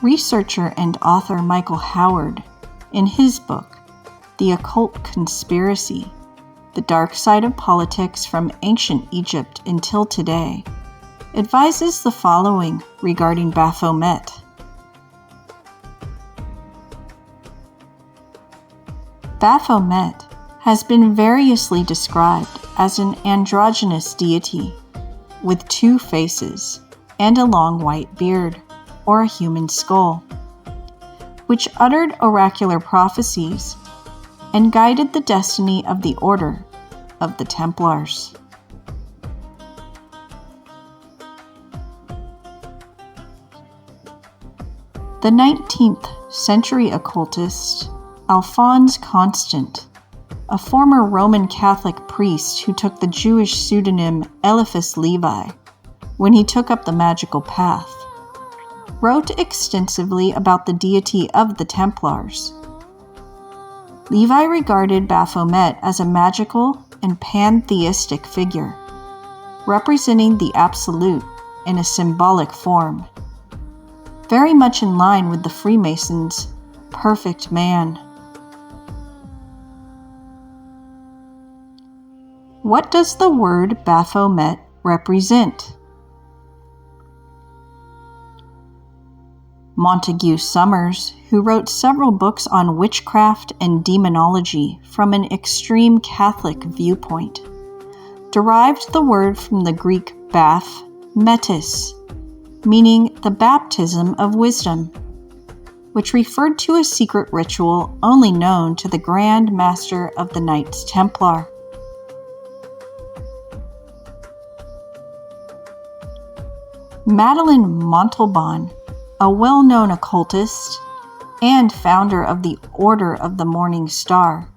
Researcher and author Michael Howard, in his book, The Occult Conspiracy, The Dark Side of Politics from Ancient Egypt Until Today, advises the following regarding Baphomet. Baphomet has been variously described as an androgynous deity with two faces and a long white beard, or a human skull, which uttered oracular prophecies and guided the destiny of the Order of the Templars. The 19th century occultist Alphonse Constant, a former Roman Catholic priest who took the Jewish pseudonym Eliphas Levi when he took up the magical path, wrote extensively about the deity of the Templars. Levi regarded Baphomet as a magical and pantheistic figure, representing the absolute in a symbolic form, very much in line with the Freemasons perfect man. What does the word Baphomet represent? Montague Summers, who wrote several books on witchcraft and demonology from an extreme Catholic viewpoint, derived the word from the Greek baph, metis, meaning the baptism of wisdom, which referred to a secret ritual only known to the Grand Master of the Knights Templar. Madeleine Montalban, a well-known occultist and founder of the Order of the Morning Star,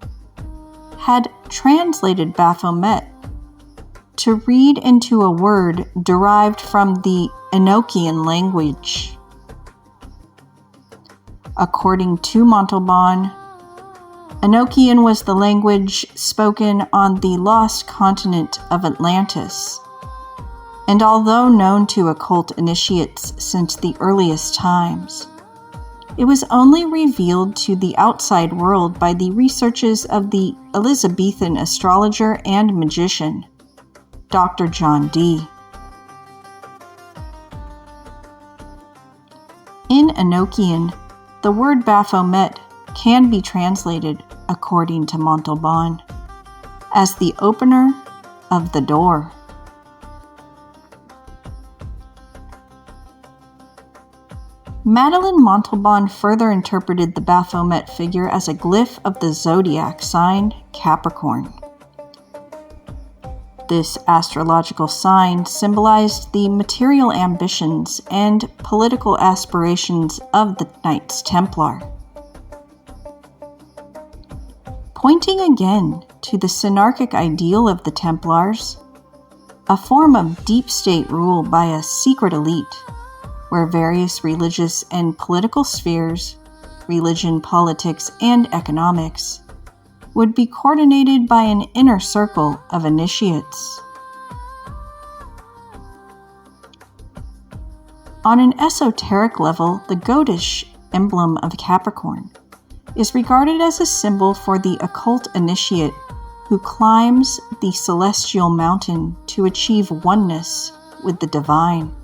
had translated Baphomet to read into a word derived from the Enochian language. According to Montalban, Enochian was the language spoken on the lost continent of Atlantis, and although known to occult initiates since the earliest times, it was only revealed to the outside world by the researches of the Elizabethan astrologer and magician, Dr. John Dee. In Enochian, the word Baphomet can be translated, according to Montalban, as the opener of the door. Madeleine Montalban further interpreted the Baphomet figure as a glyph of the zodiac sign Capricorn. This astrological sign symbolized the material ambitions and political aspirations of the Knights Templar. Pointing again to the synarchic ideal of the Templars, a form of deep state rule by a secret elite, where various religious and political spheres, religion, politics, and economics, would be coordinated by an inner circle of initiates. On an esoteric level, the goatish emblem of Capricorn is regarded as a symbol for the occult initiate who climbs the celestial mountain to achieve oneness with the divine.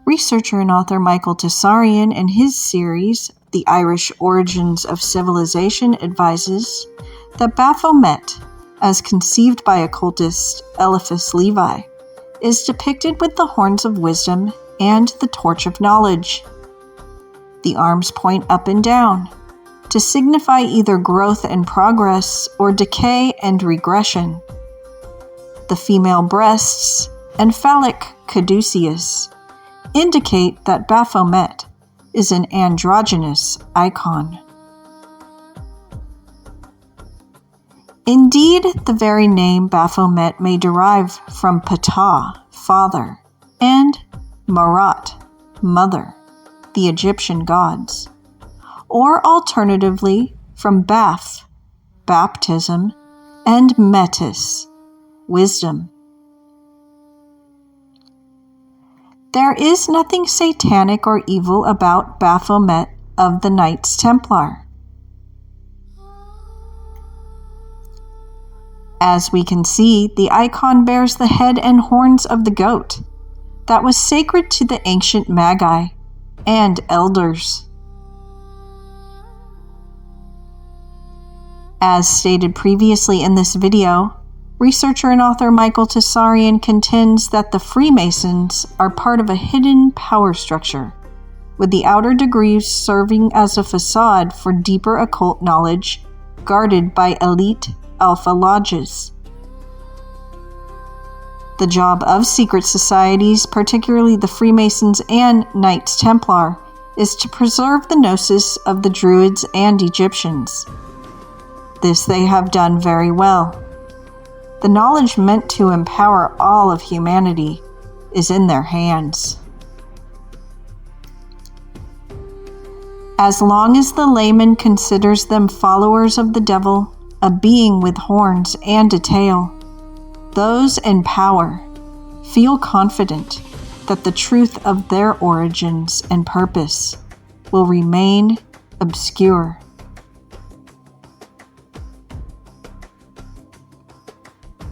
Researcher and author Michael Tessarian, in his series, The Irish Origins of Civilization, advises that Baphomet, as conceived by occultist Eliphas Levi, is depicted with the horns of wisdom and the torch of knowledge. The arms point up and down, to signify either growth and progress or decay and regression. The female breasts and phallic caduceus indicate that Baphomet is an androgynous icon. Indeed, the very name Baphomet may derive from Ptah, father, and Marat, mother, the Egyptian gods, or alternatively from Baph, baptism, and Metis, wisdom. There is nothing satanic or evil about Baphomet of the Knights Templar. As we can see, the icon bears the head and horns of the goat that was sacred to the ancient Magi and elders. As stated previously in this video, researcher and author Michael Tessarian contends that the Freemasons are part of a hidden power structure, with the outer degrees serving as a facade for deeper occult knowledge guarded by elite alpha lodges. The job of secret societies, particularly the Freemasons and Knights Templar, is to preserve the gnosis of the Druids and Egyptians. This they have done very well. The knowledge meant to empower all of humanity is in their hands. As long as the layman considers them followers of the devil, a being with horns and a tail, those in power feel confident that the truth of their origins and purpose will remain obscure.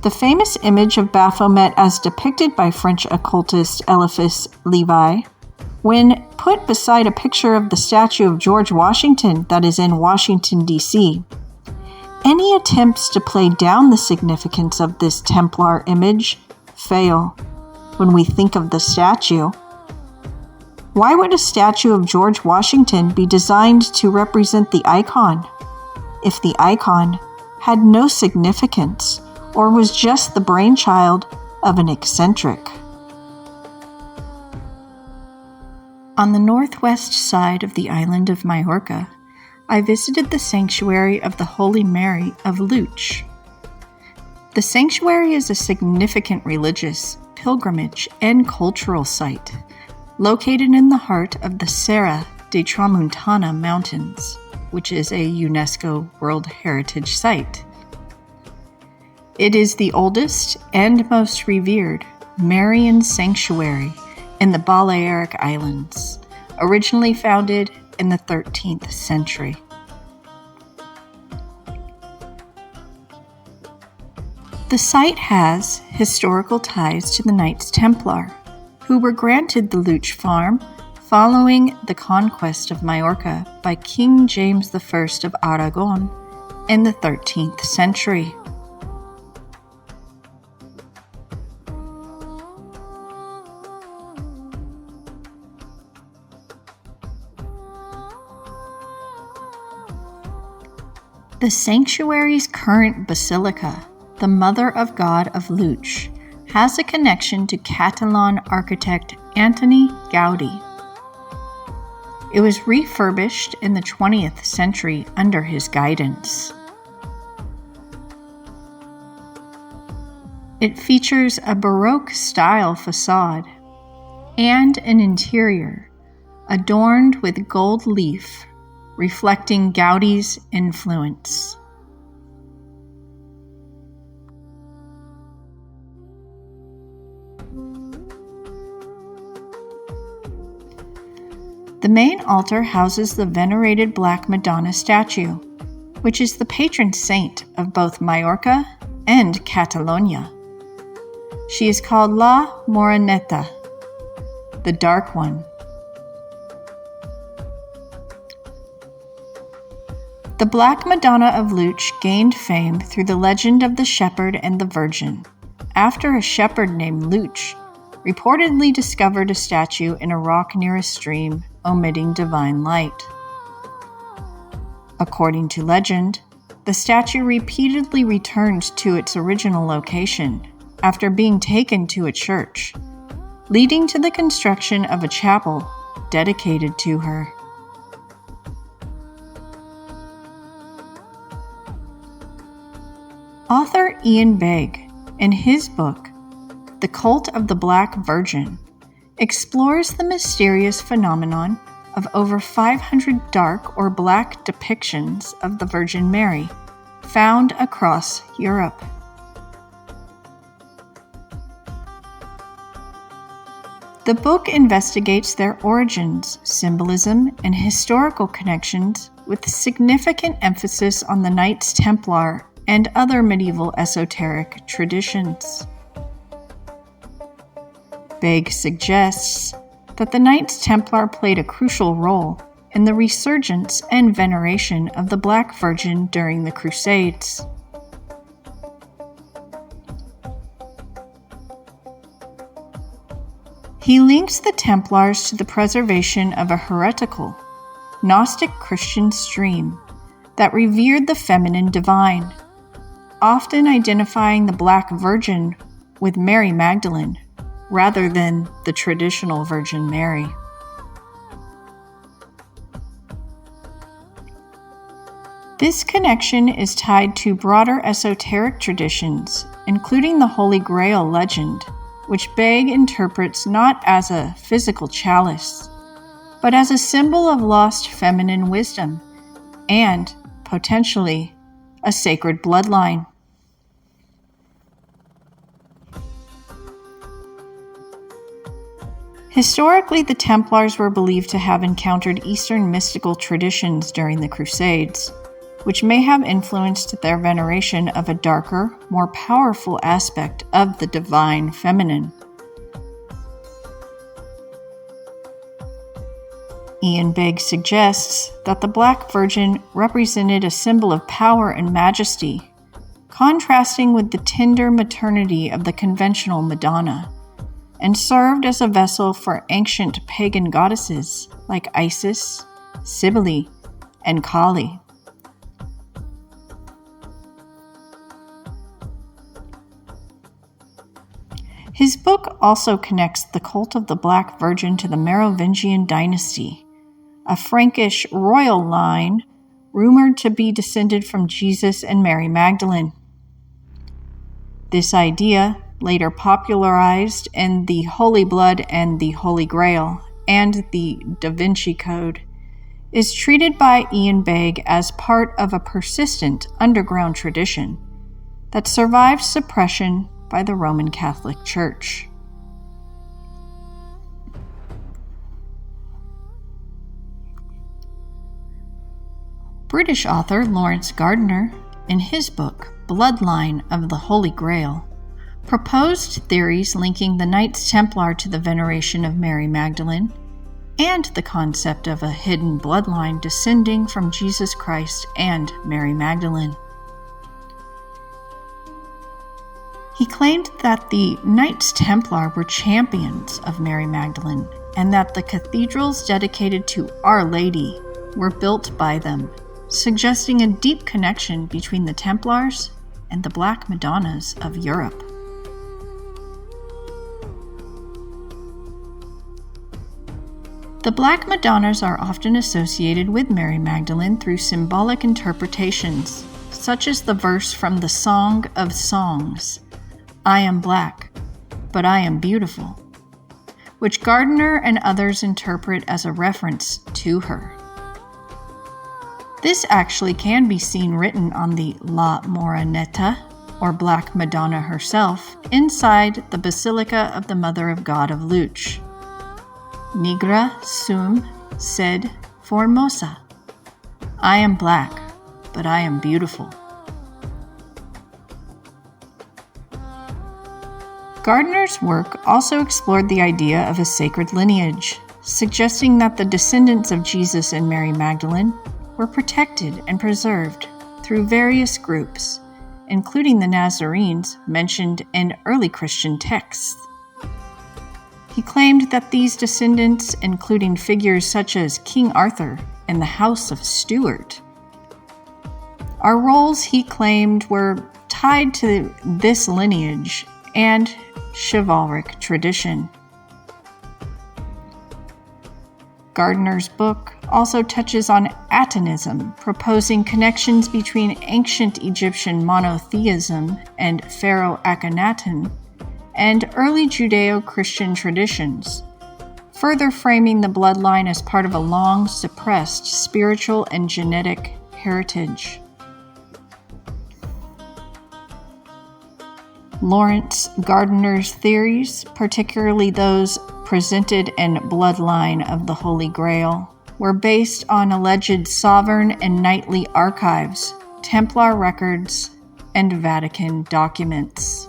The famous image of Baphomet as depicted by French occultist Eliphas Levi, when put beside a picture of the statue of George Washington that is in Washington, D.C., any attempts to play down the significance of this Templar image fail when we think of the statue. Why would a statue of George Washington be designed to represent the icon if the icon had no significance or was just the brainchild of an eccentric? On the northwest side of the island of Mallorca, I visited the sanctuary of the Holy Mary of Lluc. The sanctuary is a significant religious, pilgrimage, and cultural site located in the heart of the Serra de Tramuntana Mountains, which is a UNESCO World Heritage Site. It is the oldest and most revered Marian sanctuary in the Balearic Islands, originally founded in the 13th century. The site has historical ties to the Knights Templar, who were granted the Lluc farm following the conquest of Mallorca by King James I of Aragon in the 13th century. The sanctuary's current basilica, the Mother of God of Lluc, has a connection to Catalan architect Antoni Gaudí. It was refurbished in the 20th century under his guidance. It features a Baroque-style facade and an interior adorned with gold leaf reflecting Gaudí's influence. The main altar houses the venerated Black Madonna statue, which is the patron saint of both Mallorca and Catalonia. She is called La Moreneta, the Dark One. The Black Madonna of Lluc gained fame through the legend of the shepherd and the virgin, after a shepherd named Lluc reportedly discovered a statue in a rock near a stream emitting divine light. According to legend, the statue repeatedly returned to its original location after being taken to a church, leading to the construction of a chapel dedicated to her. Author Ian Begg, in his book, The Cult of the Black Virgin, explores the mysterious phenomenon of over 500 dark or black depictions of the Virgin Mary found across Europe. The book investigates their origins, symbolism, and historical connections with significant emphasis on the Knights Templar and other medieval esoteric traditions. Begg suggests that the Knights Templar played a crucial role in the resurgence and veneration of the Black Virgin during the Crusades. He links the Templars to the preservation of a heretical, Gnostic Christian stream that revered the feminine divine, often identifying the Black Virgin with Mary Magdalene rather than the traditional Virgin Mary. This connection is tied to broader esoteric traditions, including the Holy Grail legend, which Begg interprets not as a physical chalice, but as a symbol of lost feminine wisdom and, potentially, a sacred bloodline. Historically, the Templars were believed to have encountered Eastern mystical traditions during the Crusades, which may have influenced their veneration of a darker, more powerful aspect of the divine feminine. Ian Begg suggests that the Black Virgin represented a symbol of power and majesty, contrasting with the tender maternity of the conventional Madonna, and served as a vessel for ancient pagan goddesses like Isis, Cybele, and Kali. His book also connects the cult of the Black Virgin to the Merovingian dynasty, a Frankish royal line rumored to be descended from Jesus and Mary Magdalene. This idea, later popularized in the Holy Blood and the Holy Grail and the Da Vinci Code, is treated by Ian Begg as part of a persistent underground tradition that survived suppression by the Roman Catholic Church. British author Lawrence Gardner, in his book Bloodline of the Holy Grail, proposed theories linking the Knights Templar to the veneration of Mary Magdalene and the concept of a hidden bloodline descending from Jesus Christ and Mary Magdalene. He claimed that the Knights Templar were champions of Mary Magdalene and that the cathedrals dedicated to Our Lady were built by them, suggesting a deep connection between the Templars and the Black Madonnas of Europe. The Black Madonnas are often associated with Mary Magdalene through symbolic interpretations, such as the verse from the Song of Songs, "I am black, but I am beautiful," which Gardner and others interpret as a reference to her. This actually can be seen written on the La Moreneta, or Black Madonna herself, inside the Basilica of the Mother of God of Lluc. Nigra sum sed formosa. I am black, but I am beautiful. Gardner's work also explored the idea of a sacred lineage, suggesting that the descendants of Jesus and Mary Magdalene were protected and preserved through various groups, including the Nazarenes mentioned in early Christian texts. He claimed that these descendants, including figures such as King Arthur and the House of Stuart, are roles he claimed were tied to this lineage and chivalric tradition. Gardner's book also touches on Atonism, proposing connections between ancient Egyptian monotheism and Pharaoh Akhenaten and early Judeo-Christian traditions, further framing the bloodline as part of a long-suppressed spiritual and genetic heritage. Lawrence Gardner's theories, particularly those presented in Bloodline of the Holy Grail, were based on alleged sovereign and knightly archives, Templar records, and Vatican documents.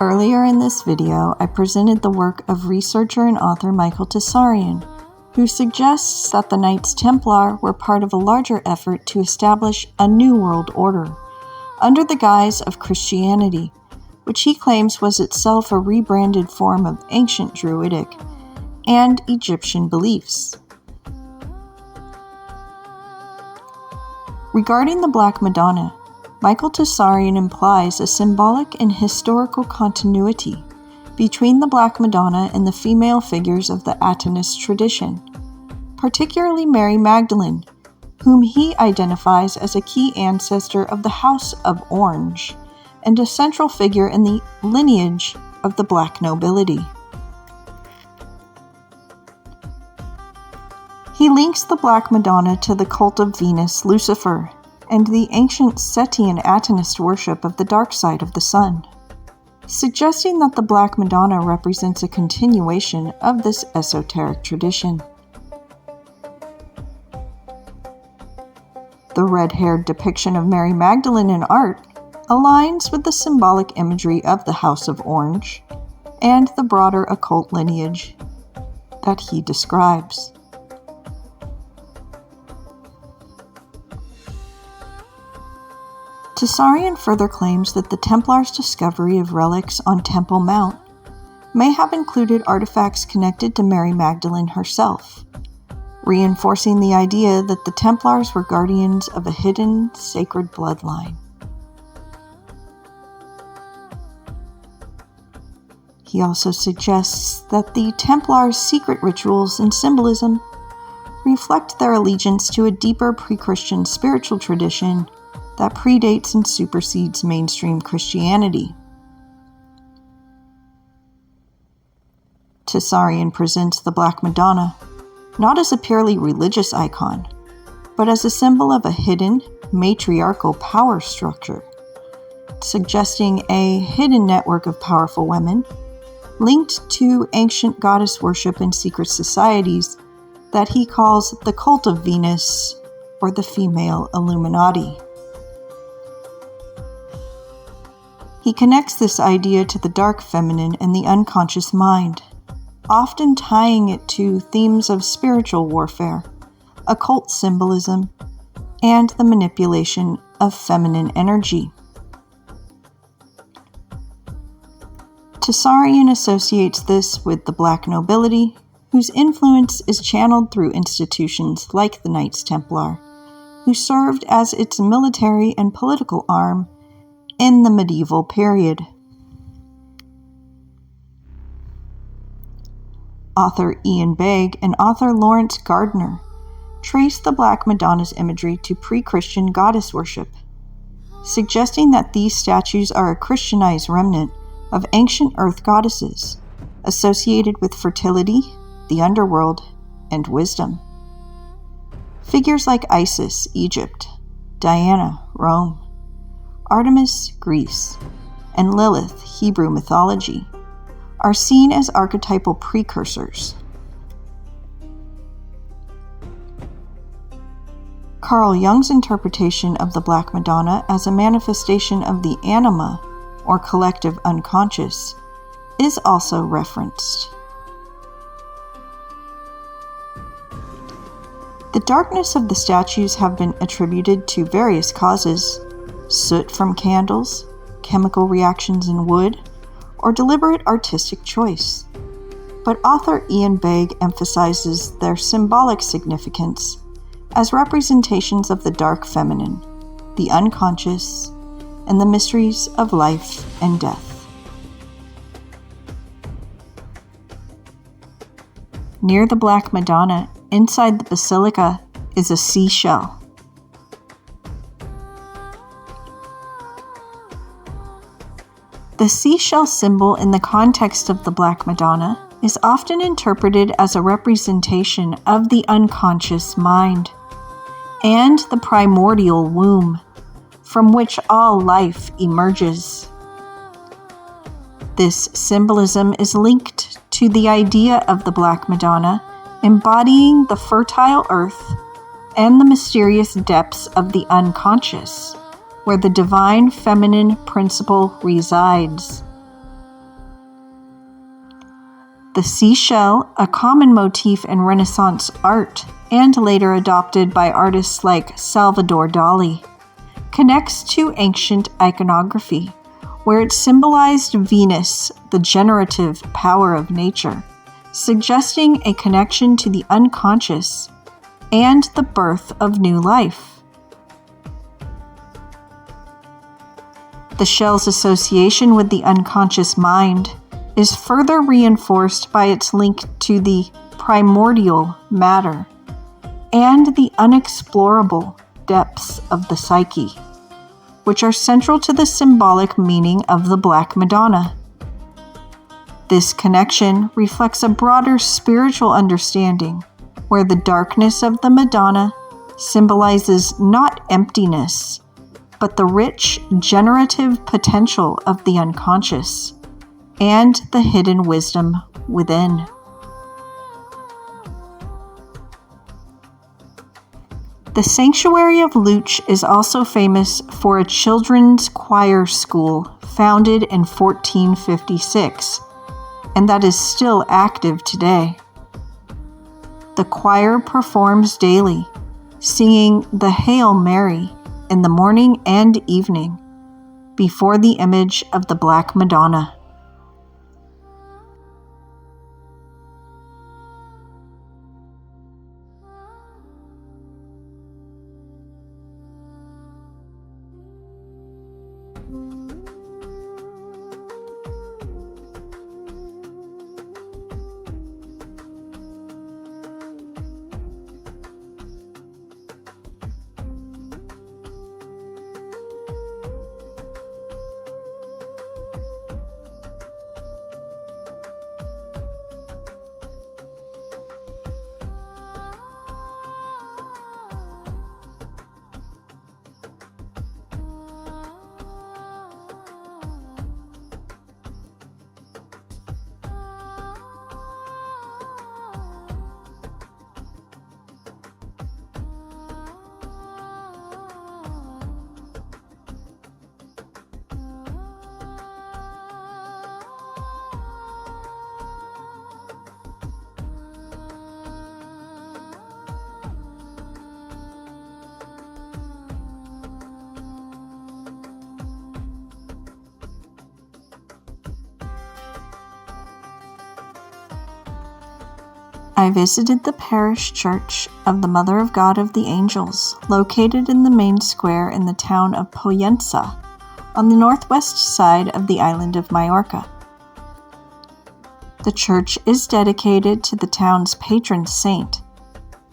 Earlier in this video, I presented the work of researcher and author Michael Tessarian, who suggests that the Knights Templar were part of a larger effort to establish a new world order, under the guise of Christianity, which he claims was itself a rebranded form of ancient Druidic and Egyptian beliefs. Regarding the Black Madonna, Michael Tessarian implies a symbolic and historical continuity between the Black Madonna and the female figures of the Atenist tradition, particularly Mary Magdalene, whom he identifies as a key ancestor of the House of Orange and a central figure in the lineage of the Black nobility. He links the Black Madonna to the cult of Venus, Lucifer, and the ancient Setian Atenist worship of the dark side of the sun, suggesting that the Black Madonna represents a continuation of this esoteric tradition. The red-haired depiction of Mary Magdalene in art aligns with the symbolic imagery of the House of Orange and the broader occult lineage that he describes. Tessarian further claims that the Templars' discovery of relics on Temple Mount may have included artifacts connected to Mary Magdalene herself, reinforcing the idea that the Templars were guardians of a hidden sacred bloodline. He also suggests that the Templars' secret rituals and symbolism reflect their allegiance to a deeper pre-Christian spiritual tradition that predates and supersedes mainstream Christianity. Tessarian presents the Black Madonna not as a purely religious icon, but as a symbol of a hidden, matriarchal power structure, suggesting a hidden network of powerful women linked to ancient goddess worship and secret societies that he calls the cult of Venus or the female Illuminati. He connects this idea to the dark feminine and the unconscious mind, often tying it to themes of spiritual warfare, occult symbolism, and the manipulation of feminine energy. Tessarian associates this with the Black nobility, whose influence is channeled through institutions like the Knights Templar, who served as its military and political arm in the medieval period. Author Ian Begg and author Lawrence Gardner trace the Black Madonna's imagery to pre-Christian goddess worship, suggesting that these statues are a Christianized remnant of ancient earth goddesses associated with fertility, the underworld, and wisdom. Figures like Isis, Egypt, Diana, Rome, Artemis, Greece, and Lilith, Hebrew mythology, are seen as archetypal precursors. Carl Jung's interpretation of the Black Madonna as a manifestation of the anima, or collective unconscious, is also referenced. The darkness of the statues have been attributed to various causes: soot from candles, chemical reactions in wood, or deliberate artistic choice. But author Ian Begg emphasizes their symbolic significance as representations of the dark feminine, the unconscious, and the mysteries of life and death. Near the Black Madonna, inside the basilica, is a seashell. The seashell symbol in the context of the Black Madonna is often interpreted as a representation of the unconscious mind and the primordial womb from which all life emerges. This symbolism is linked to the idea of the Black Madonna embodying the fertile earth and the mysterious depths of the unconscious, where the divine feminine principle resides. The seashell, a common motif in Renaissance art and later adopted by artists like Salvador Dali, connects to ancient iconography, where it symbolized Venus, the generative power of nature, suggesting a connection to the unconscious and the birth of new life. The shell's association with the unconscious mind is further reinforced by its link to the primordial matter and the unexplorable depths of the psyche, which are central to the symbolic meaning of the Black Madonna. This connection reflects a broader spiritual understanding, where the darkness of the Madonna symbolizes not emptiness, but the rich, generative potential of the unconscious and the hidden wisdom within. The Sanctuary of Lluc is also famous for a children's choir school founded in 1456, and that is still active today. The choir performs daily, singing the Hail Mary in the morning and evening before the image of the Black Madonna. I visited the parish church of the Mother of God of the Angels, located in the main square in the town of Pollença, on the northwest side of the island of Mallorca. The church is dedicated to the town's patron saint,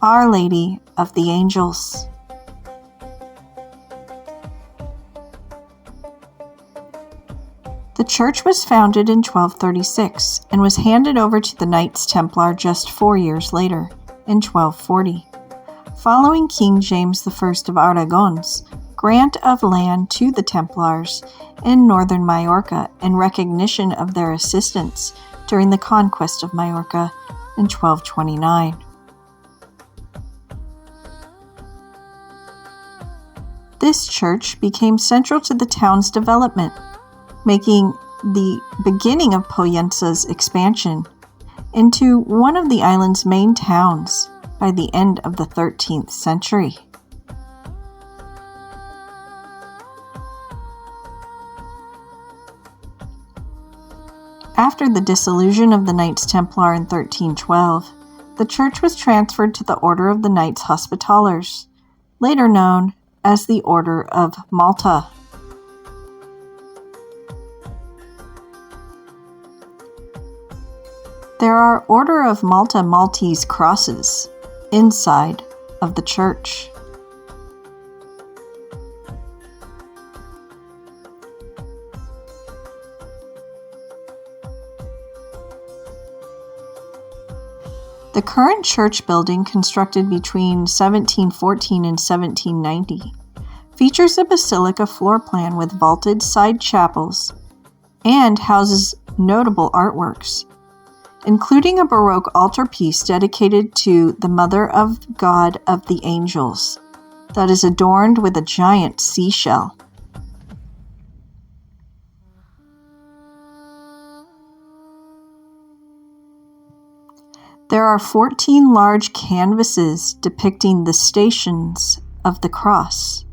Our Lady of the Angels. The church was founded in 1236 and was handed over to the Knights Templar just 4 years later, in 1240, following King James I of Aragon's grant of land to the Templars in northern Mallorca in recognition of their assistance during the conquest of Mallorca in 1229. This church became central to the town's development, making the beginning of Pollença's expansion into one of the island's main towns by the end of the 13th century. After the dissolution of the Knights Templar in 1312, the church was transferred to the Order of the Knights Hospitallers, later known as the Order of Malta. There are Order of Malta Maltese crosses inside of the church. The current church building, constructed between 1714 and 1790, features a basilica floor plan with vaulted side chapels and houses notable artworks, including a Baroque altarpiece dedicated to the Mother of God of the Angels that is adorned with a giant seashell. There are 14 large canvases depicting the stations of the cross.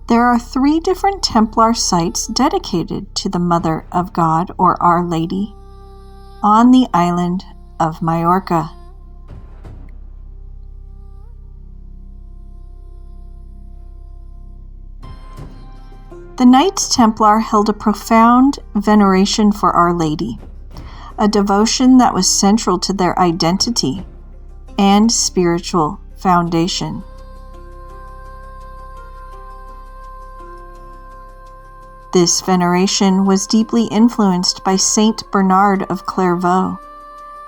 There are 3 different Templar sites dedicated to the Mother of God, or Our Lady, on the island of Mallorca. The Knights Templar held a profound veneration for Our Lady, a devotion that was central to their identity and spiritual foundation. This veneration was deeply influenced by Saint Bernard of Clairvaux,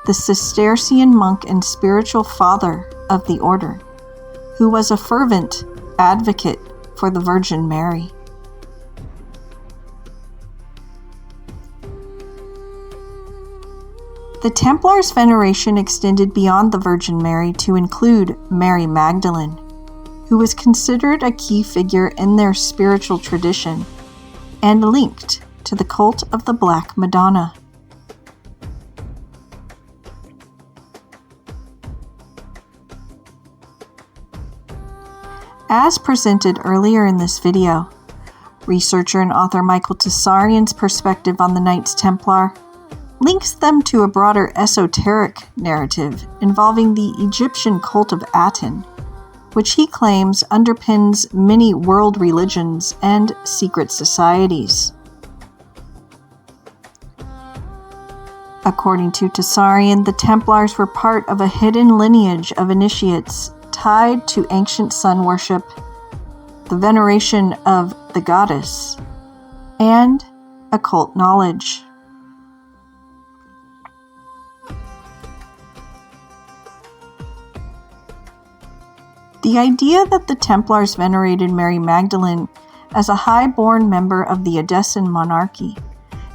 the Cistercian monk and spiritual father of the order, who was a fervent advocate for the Virgin Mary. The Templars' veneration extended beyond the Virgin Mary to include Mary Magdalene, who was considered a key figure in their spiritual tradition and linked to the cult of the Black Madonna. As presented earlier in this video, researcher and author Michael Tsarian's perspective on the Knights Templar links them to a broader esoteric narrative involving the Egyptian cult of Aten, which he claims underpins many world religions and secret societies. According to Tsarian, the Templars were part of a hidden lineage of initiates tied to ancient sun worship, the veneration of the goddess, and occult knowledge. The idea that the Templars venerated Mary Magdalene as a high-born member of the Edessan monarchy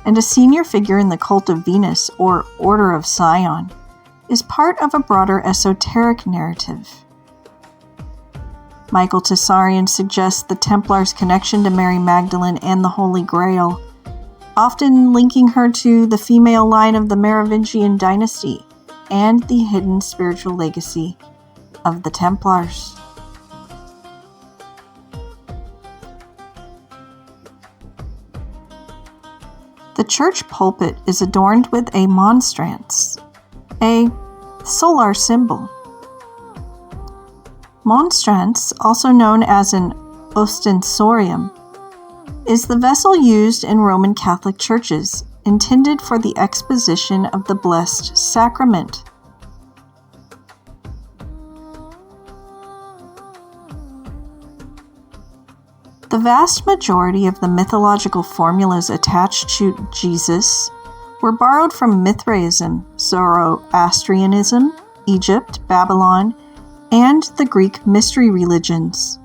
and a senior figure in the cult of Venus, or Order of Sion, is part of a broader esoteric narrative. Michael Tsarian suggests the Templars' connection to Mary Magdalene and the Holy Grail, often linking her to the female line of the Merovingian dynasty and the hidden spiritual legacy of the Templars. The church pulpit is adorned with a monstrance, a solar symbol. Monstrance, also known as an ostensorium, is the vessel used in Roman Catholic churches, intended for the exposition of the Blessed Sacrament. The vast majority of the mythological formulas attached to Jesus were borrowed from Mithraism, Zoroastrianism, Egypt, Babylon, and the Greek mystery religions.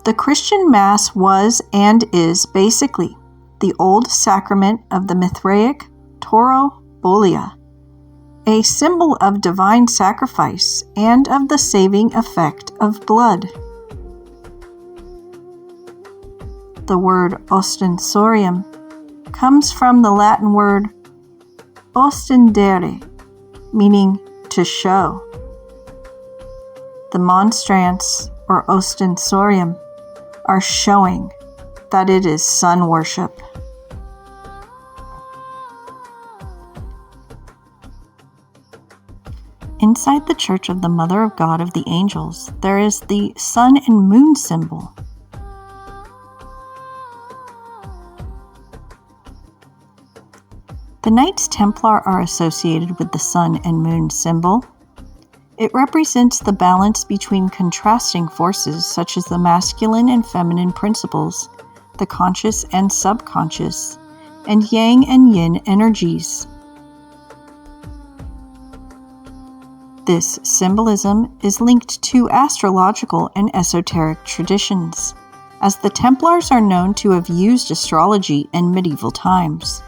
The Christian Mass was and is basically the old sacrament of the Mithraic Taurobolia, a symbol of divine sacrifice and of the saving effect of blood. The word ostensorium comes from the Latin word ostendere, meaning to show. The monstrance, or ostensorium, are showing that it is sun worship. Inside the Church of the Mother of God of the Angels, there is the sun and moon symbol. The Knights Templar are associated with the sun and moon symbol. It represents the balance between contrasting forces such as the masculine and feminine principles, the conscious and subconscious, and yang and yin energies. This symbolism is linked to astrological and esoteric traditions, as the Templars are known to have used astrology in medieval times.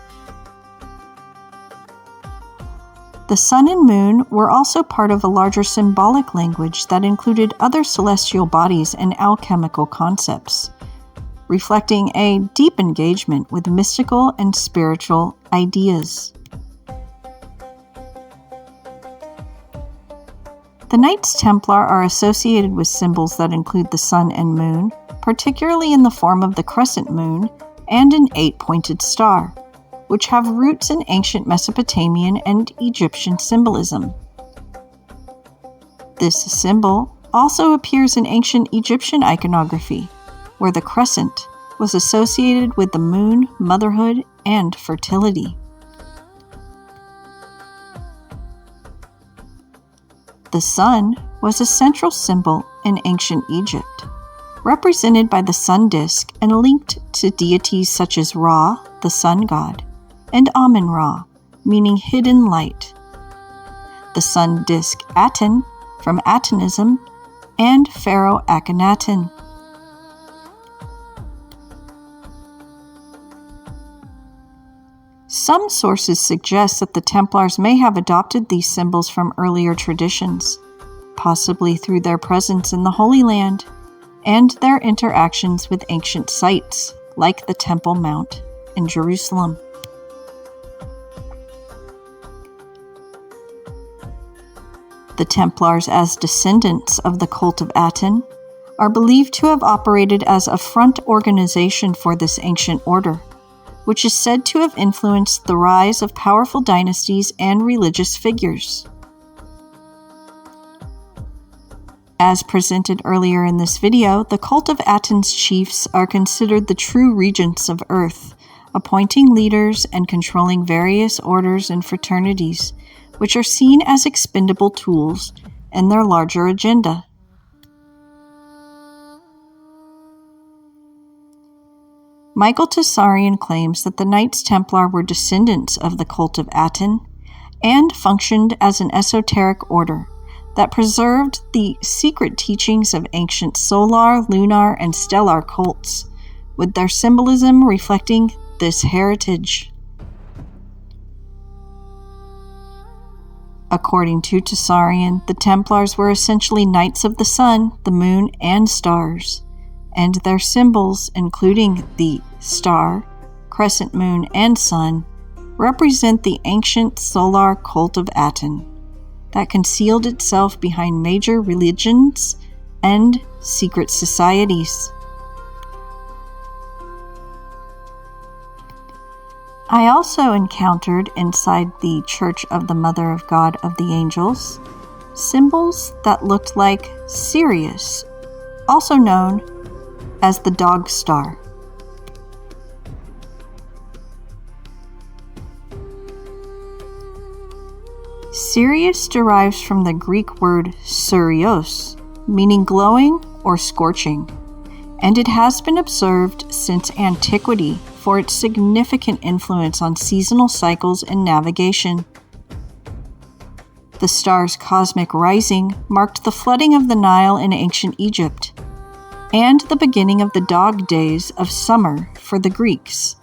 The sun and moon were also part of a larger symbolic language that included other celestial bodies and alchemical concepts, reflecting a deep engagement with mystical and spiritual ideas. The Knights Templar are associated with symbols that include the sun and moon, particularly in the form of the crescent moon and an 8-pointed star, which have roots in ancient Mesopotamian and Egyptian symbolism. This symbol also appears in ancient Egyptian iconography, where the crescent was associated with the moon, motherhood, and fertility. The sun was a central symbol in ancient Egypt, represented by the sun disk and linked to deities such as Ra, the sun god, and Amun-Ra, meaning hidden light. The sun disk Aten, from Atonism, and Pharaoh Akhenaten. Some sources suggest that the Templars may have adopted these symbols from earlier traditions, possibly through their presence in the Holy Land and their interactions with ancient sites like the Temple Mount in Jerusalem. The Templars, as descendants of the cult of Aten, are believed to have operated as a front organization for this ancient order, which is said to have influenced the rise of powerful dynasties and religious figures. As presented earlier in this video, the cult of Aten's chiefs are considered the true regents of Earth, appointing leaders and controlling various orders and fraternities, which are seen as expendable tools in their larger agenda. Michael Tessarian claims that the Knights Templar were descendants of the cult of Aten and functioned as an esoteric order that preserved the secret teachings of ancient solar, lunar, and stellar cults, with their symbolism reflecting this heritage. According to Tessarian, the Templars were essentially knights of the sun, the moon, and stars, and their symbols, including the star, crescent moon, and sun, represent the ancient solar cult of Aten that concealed itself behind major religions and secret societies. I also encountered inside the Church of the Mother of God of the Angels symbols that looked like Sirius, also known as the Dog Star. Sirius derives from the Greek word Surios, meaning glowing or scorching, and it has been observed since antiquity for its significant influence on seasonal cycles and navigation. The star's cosmic rising marked the flooding of the Nile in ancient Egypt, and the beginning of the dog days of summer for the Greeks,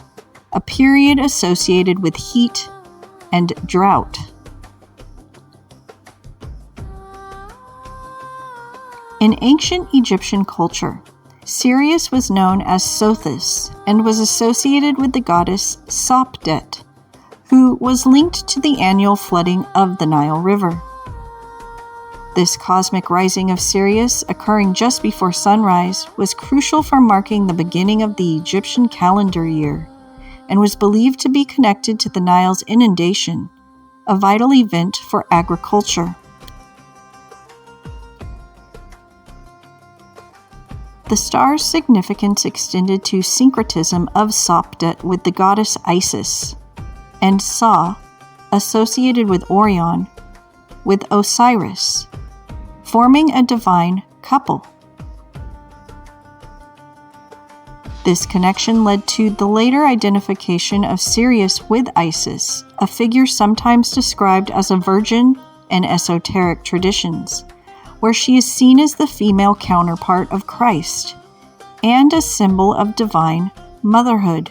a period associated with heat and drought. In ancient Egyptian culture, Sirius was known as Sothis and was associated with the goddess Sopdet, who was linked to the annual flooding of the Nile River. This cosmic rising of Sirius, occurring just before sunrise, was crucial for marking the beginning of the Egyptian calendar year, and was believed to be connected to the Nile's inundation, a vital event for agriculture. The star's significance extended to syncretism of Sopdet with the goddess Isis, and Sa, associated with Orion, with Osiris, forming a divine couple. This connection led to the later identification of Sirius with Isis, a figure sometimes described as a virgin in esoteric traditions, where she is seen as the female counterpart of Christ and a symbol of divine motherhood.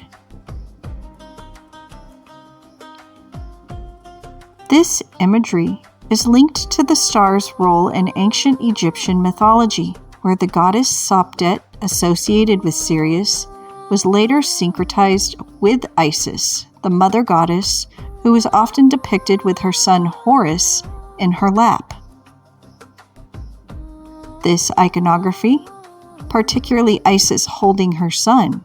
This imagery is linked to the star's role in ancient Egyptian mythology, where the goddess Sopdet, associated with Sirius, was later syncretized with Isis, the mother goddess, who was often depicted with her son Horus in her lap. This iconography, particularly Isis holding her son,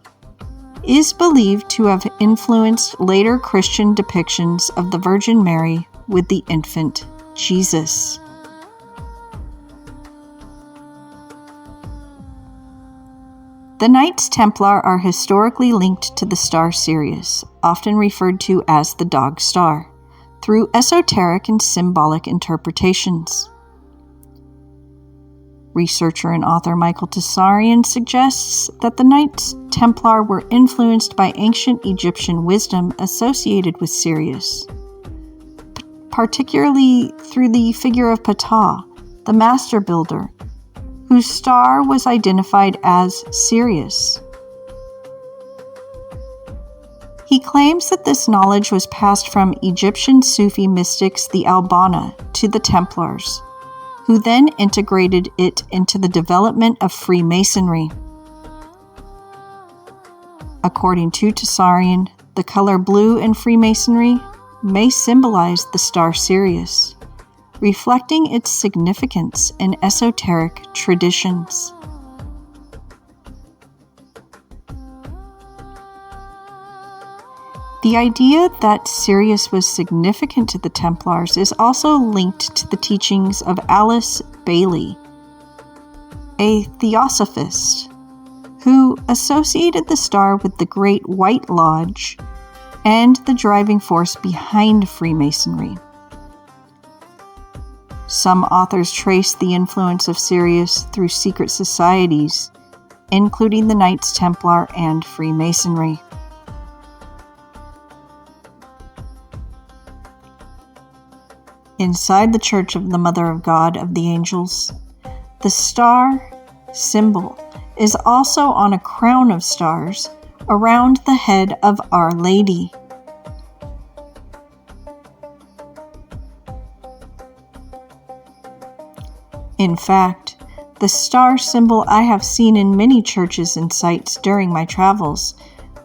is believed to have influenced later Christian depictions of the Virgin Mary with the infant Jesus. The Knights Templar are historically linked to the star Sirius, often referred to as the Dog Star, through esoteric and symbolic interpretations. Researcher and author Michael Tsarian suggests that the Knights Templar were influenced by ancient Egyptian wisdom associated with Sirius, particularly through the figure of Ptah, the master builder, whose star was identified as Sirius. He claims that this knowledge was passed from Egyptian Sufi mystics, the Albana, to the Templars, who then integrated it into the development of Freemasonry. According to Tsarian, the color blue in Freemasonry may symbolize the star Sirius, reflecting its significance in esoteric traditions. The idea that Sirius was significant to the Templars is also linked to the teachings of Alice Bailey, a theosophist, who associated the star with the Great White Lodge and the driving force behind Freemasonry. Some authors trace the influence of Sirius through secret societies, including the Knights Templar and Freemasonry. Inside the Church of the Mother of God of the Angels, the star symbol is also on a crown of stars around the head of Our Lady. In fact, the star symbol I have seen in many churches and sites during my travels,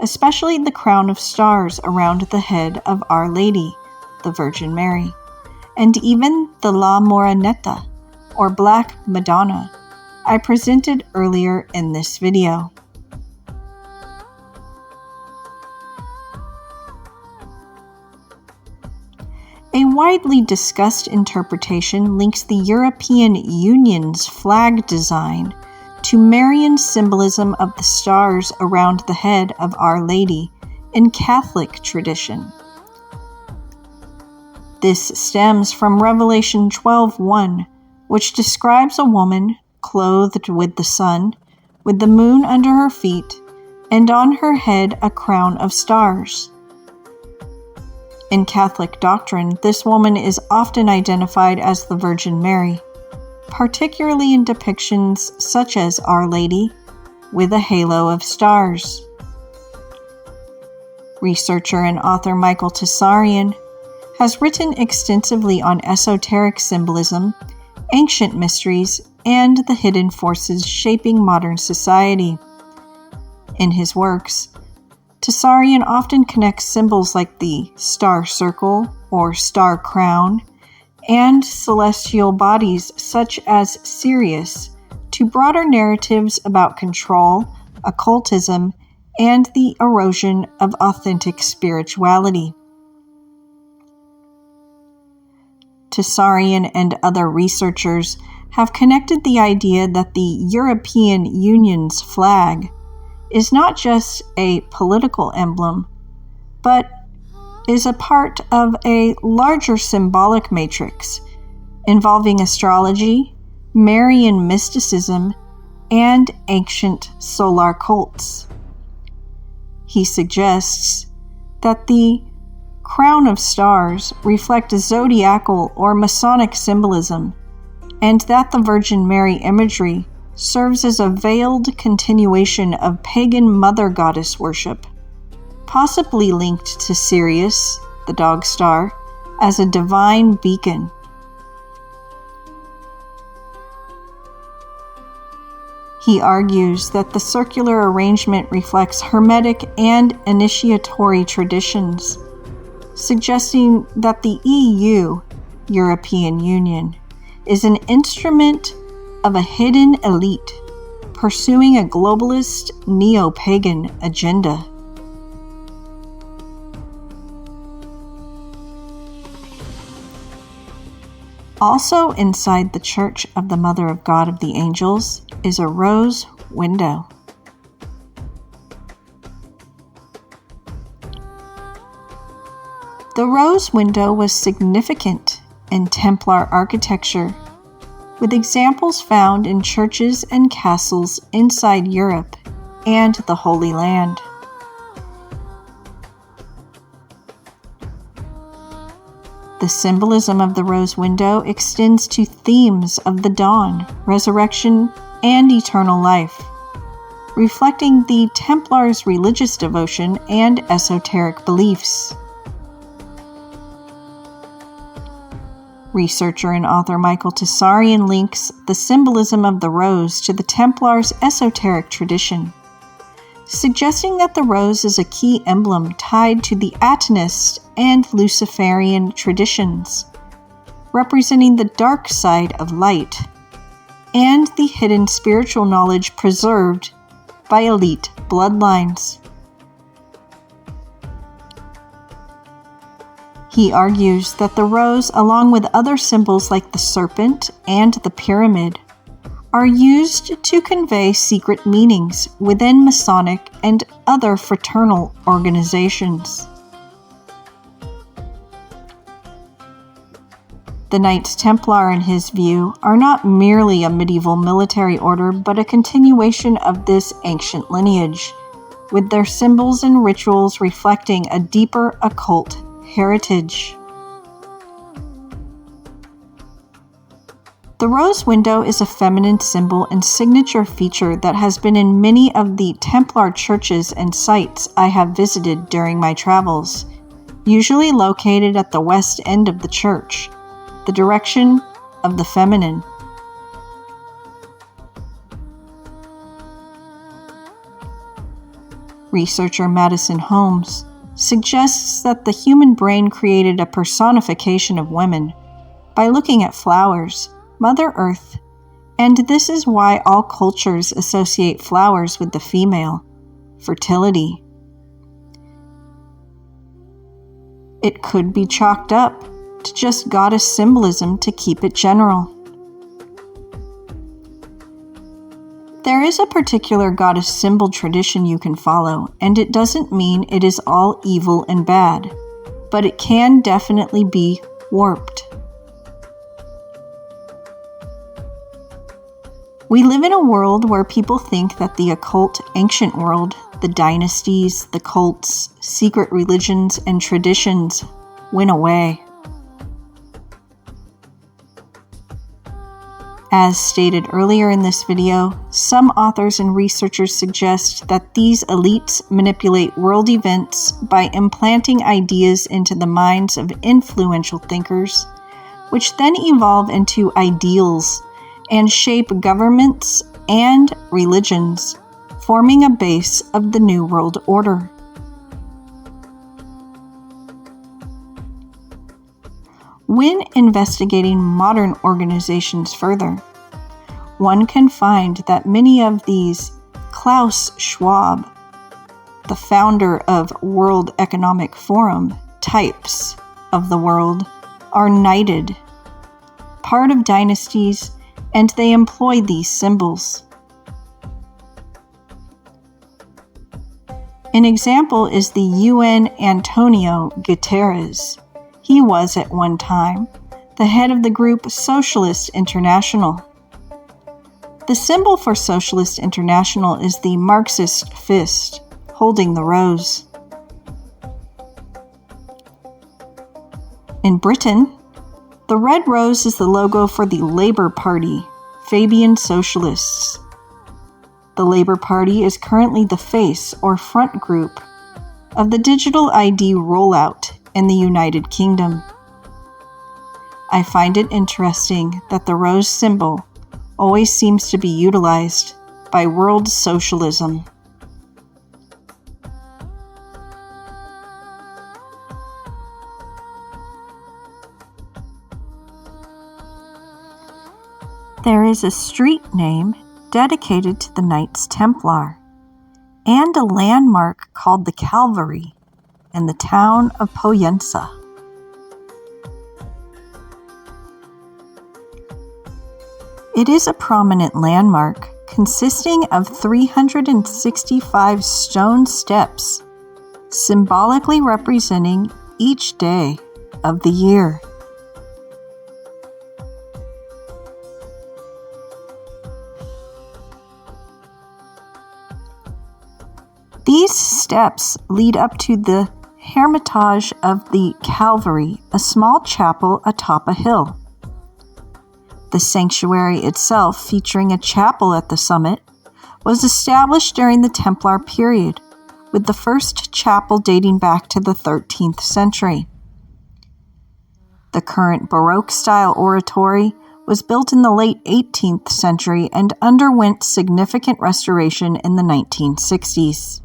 especially the crown of stars around the head of Our Lady, the Virgin Mary, and even the La Moreneta, or Black Madonna, I presented earlier in this video. A widely discussed interpretation links the European Union's flag design to Marian symbolism of the stars around the head of Our Lady in Catholic tradition. This stems from Revelation 12:1, which describes a woman clothed with the sun, with the moon under her feet, and on her head a crown of stars. In Catholic doctrine, this woman is often identified as the Virgin Mary, particularly in depictions such as Our Lady with a halo of stars. Researcher and author Michael Tsarian has written extensively on esoteric symbolism, ancient mysteries, and the hidden forces shaping modern society. In his works, Tsarian often connects symbols like the star circle or star crown and celestial bodies such as Sirius to broader narratives about control, occultism, and the erosion of authentic spirituality. Tsarian and other researchers have connected the idea that the European Union's flag is not just a political emblem, but is a part of a larger symbolic matrix involving astrology, Marian mysticism, and ancient solar cults. He suggests that the crown of stars reflect zodiacal or Masonic symbolism, and that the Virgin Mary imagery serves as a veiled continuation of pagan mother goddess worship, possibly linked to Sirius, the dog star, as a divine beacon. He argues that the circular arrangement reflects Hermetic and initiatory traditions, suggesting that the EU, European Union, is an instrument of a hidden elite pursuing a globalist neo-pagan agenda. Also inside the Church of the Mother of God of the Angels is a rose window. The rose window was significant in Templar architecture, with examples found in churches and castles inside Europe and the Holy Land. The symbolism of the rose window extends to themes of the dawn, resurrection, and eternal life, reflecting the Templars' religious devotion and esoteric beliefs. Researcher and author Michael Tessarian links the symbolism of the rose to the Templars' esoteric tradition, suggesting that the rose is a key emblem tied to the Atonist and Luciferian traditions, representing the dark side of light and the hidden spiritual knowledge preserved by elite bloodlines. He argues that the rose, along with other symbols like the serpent and the pyramid, are used to convey secret meanings within Masonic and other fraternal organizations. The Knights Templar, in his view, are not merely a medieval military order, but a continuation of this ancient lineage, with their symbols and rituals reflecting a deeper occult heritage. The rose window is a feminine symbol and signature feature that has been in many of the Templar churches and sites I have visited during my travels, usually located at the west end of the church, the direction of the feminine. Researcher Madison Holmes suggests that the human brain created a personification of women by looking at flowers, Mother Earth, and this is why all cultures associate flowers with the female, fertility. It could be chalked up to just goddess symbolism to keep it general. There is a particular goddess symbol tradition you can follow, and it doesn't mean it is all evil and bad, but it can definitely be warped. We live in a world where people think that the occult ancient world, the dynasties, the cults, secret religions, and traditions went away. As stated earlier in this video, some authors and researchers suggest that these elites manipulate world events by implanting ideas into the minds of influential thinkers, which then evolve into ideals and shape governments and religions, forming a base of the New World Order. When investigating modern organizations further, one can find that many of these Klaus Schwab, the founder of World Economic Forum, types of the world, are knighted, part of dynasties, and they employ these symbols. An example is the UN Antonio Guterres. He was at one time the head of the group Socialist International. The symbol for Socialist International is the Marxist fist, holding the rose. In Britain, the red rose is the logo for the Labour Party, Fabian Socialists. The Labour Party is currently the face or front group of the digital ID rollout in the United Kingdom. I find it interesting that the rose symbol always seems to be utilized by world socialism. There is a street name dedicated to the Knights Templar, and a landmark called the Calvary in the town of Pollença. It is a prominent landmark consisting of 365 stone steps, symbolically representing each day of the year. These steps lead up to the Hermitage of the Calvary, a small chapel atop a hill. The sanctuary itself, featuring a chapel at the summit, was established during the Templar period, with the first chapel dating back to the 13th century. The current Baroque-style oratory was built in the late 18th century and underwent significant restoration in the 1960s.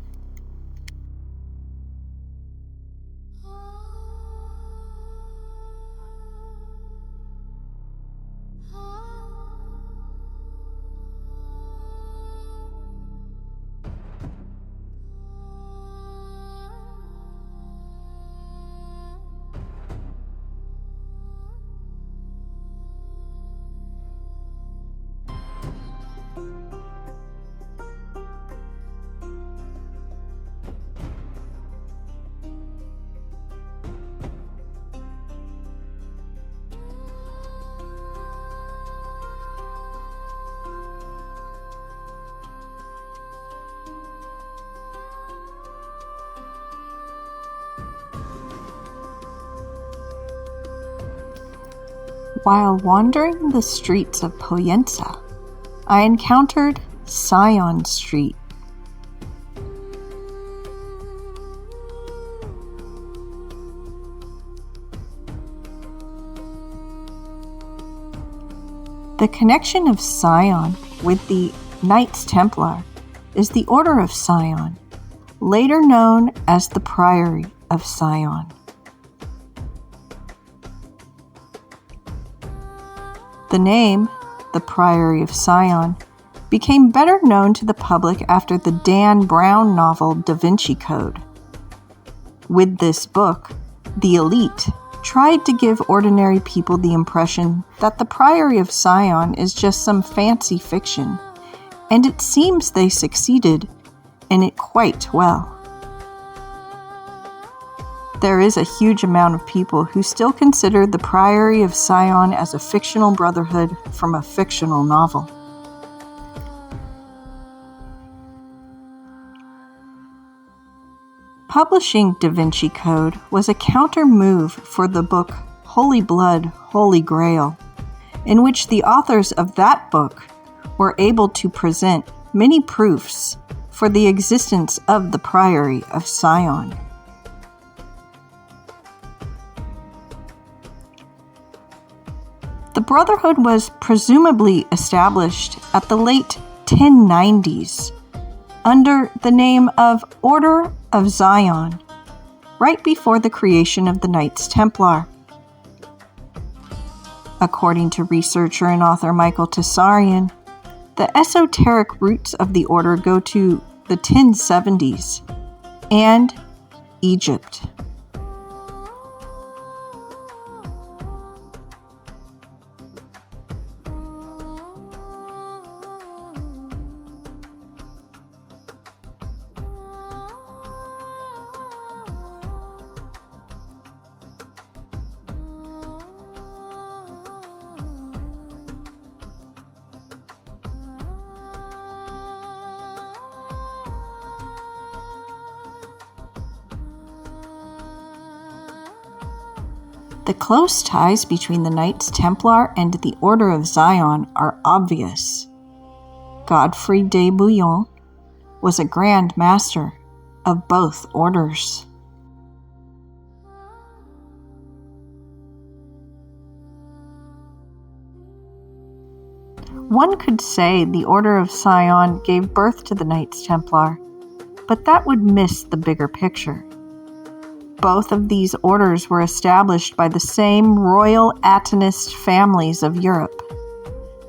While wandering the streets of Pollença, I encountered Sion Street. The connection of Sion with the Knights Templar is the Order of Sion, later known as the Priory of Sion. The name, the Priory of Sion, became better known to the public after the Dan Brown novel Da Vinci Code. With this book, the elite tried to give ordinary people the impression that the Priory of Sion is just some fancy fiction, and it seems they succeeded in it quite well. There is a huge amount of people who still consider the Priory of Sion as a fictional brotherhood from a fictional novel. Publishing Da Vinci Code was a counter-move for the book Holy Blood, Holy Grail, in which the authors of that book were able to present many proofs for the existence of the Priory of Sion. The Brotherhood was presumably established at the late 1090s under the name of Order of Zion, right before the creation of the Knights Templar. According to researcher and author Michael Tessarian, the esoteric roots of the order go to the 1070s and Egypt. The close ties between the Knights Templar and the Order of Zion are obvious. Godfrey de Bouillon was a Grand Master of both orders. One could say the Order of Sion gave birth to the Knights Templar, but that would miss the bigger picture. Both of these orders were established by the same royal Atonist families of Europe,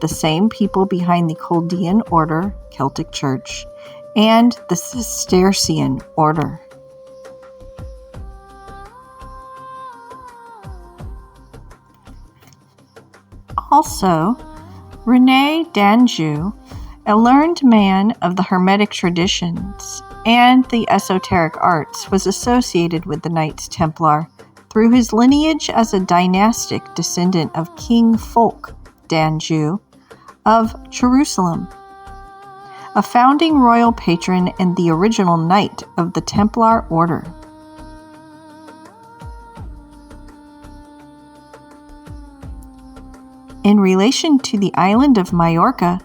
the same people behind the Chaldean Order, Celtic Church, and the Cistercian Order. Also, René d'Anjou, a learned man of the Hermetic traditions and the esoteric arts, was associated with the Knights Templar through his lineage as a dynastic descendant of King Fulk d'Anjou of Jerusalem, a founding royal patron and the original knight of the Templar Order. In relation to the island of Mallorca,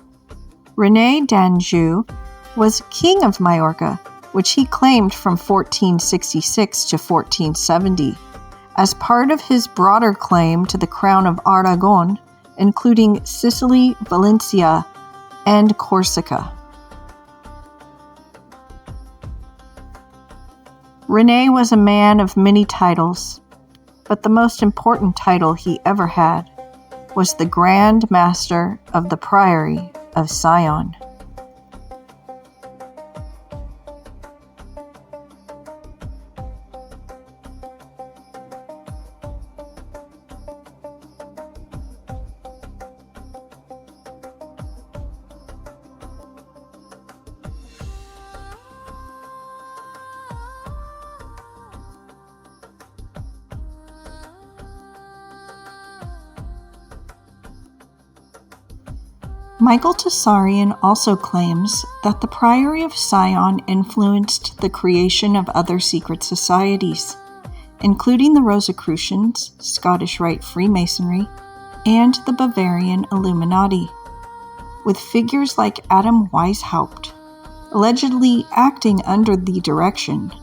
René d'Anjou was king of Mallorca, which he claimed from 1466 to 1470, as part of his broader claim to the crown of Aragon, including Sicily, Valencia, and Corsica. René was a man of many titles, but the most important title he ever had was the Grand Master of the Priory of Sion. Michael Tessarian also claims that the Priory of Sion influenced the creation of other secret societies, including the Rosicrucians, Scottish Rite Freemasonry, and the Bavarian Illuminati, with figures like Adam Weishaupt allegedly acting under the direction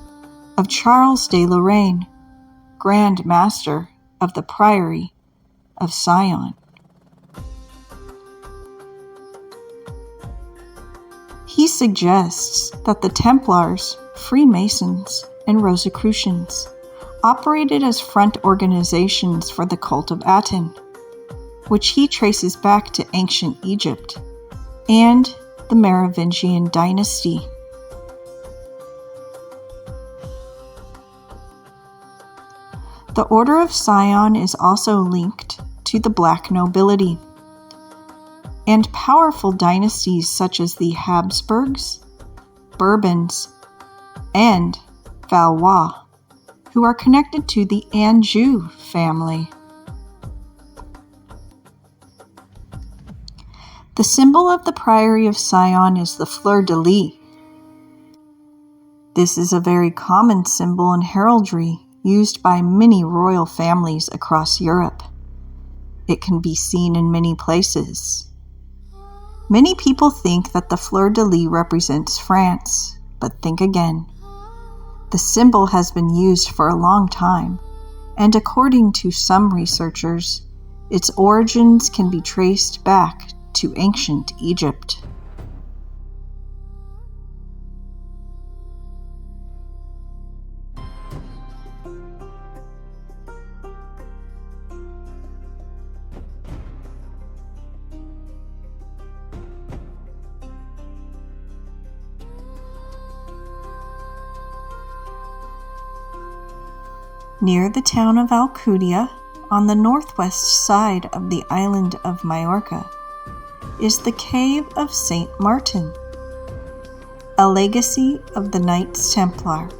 of Charles de Lorraine, Grand Master of the Priory of Sion. He suggests that the Templars, Freemasons, and Rosicrucians operated as front organizations for the cult of Aten, which he traces back to ancient Egypt and the Merovingian dynasty. The Order of Sion is also linked to the black nobility and powerful dynasties such as the Habsburgs, Bourbons, and Valois, who are connected to the Anjou family. The symbol of the Priory of Sion is the fleur-de-lis. This is a very common symbol in heraldry used by many royal families across Europe. It can be seen in many places. Many people think that the fleur-de-lis represents France, but think again. The symbol has been used for a long time, and according to some researchers, its origins can be traced back to ancient Egypt. Near the town of Alcudia, on the northwest side of the island of Mallorca, is the Cave of Saint Martin, a legacy of the Knights Templar.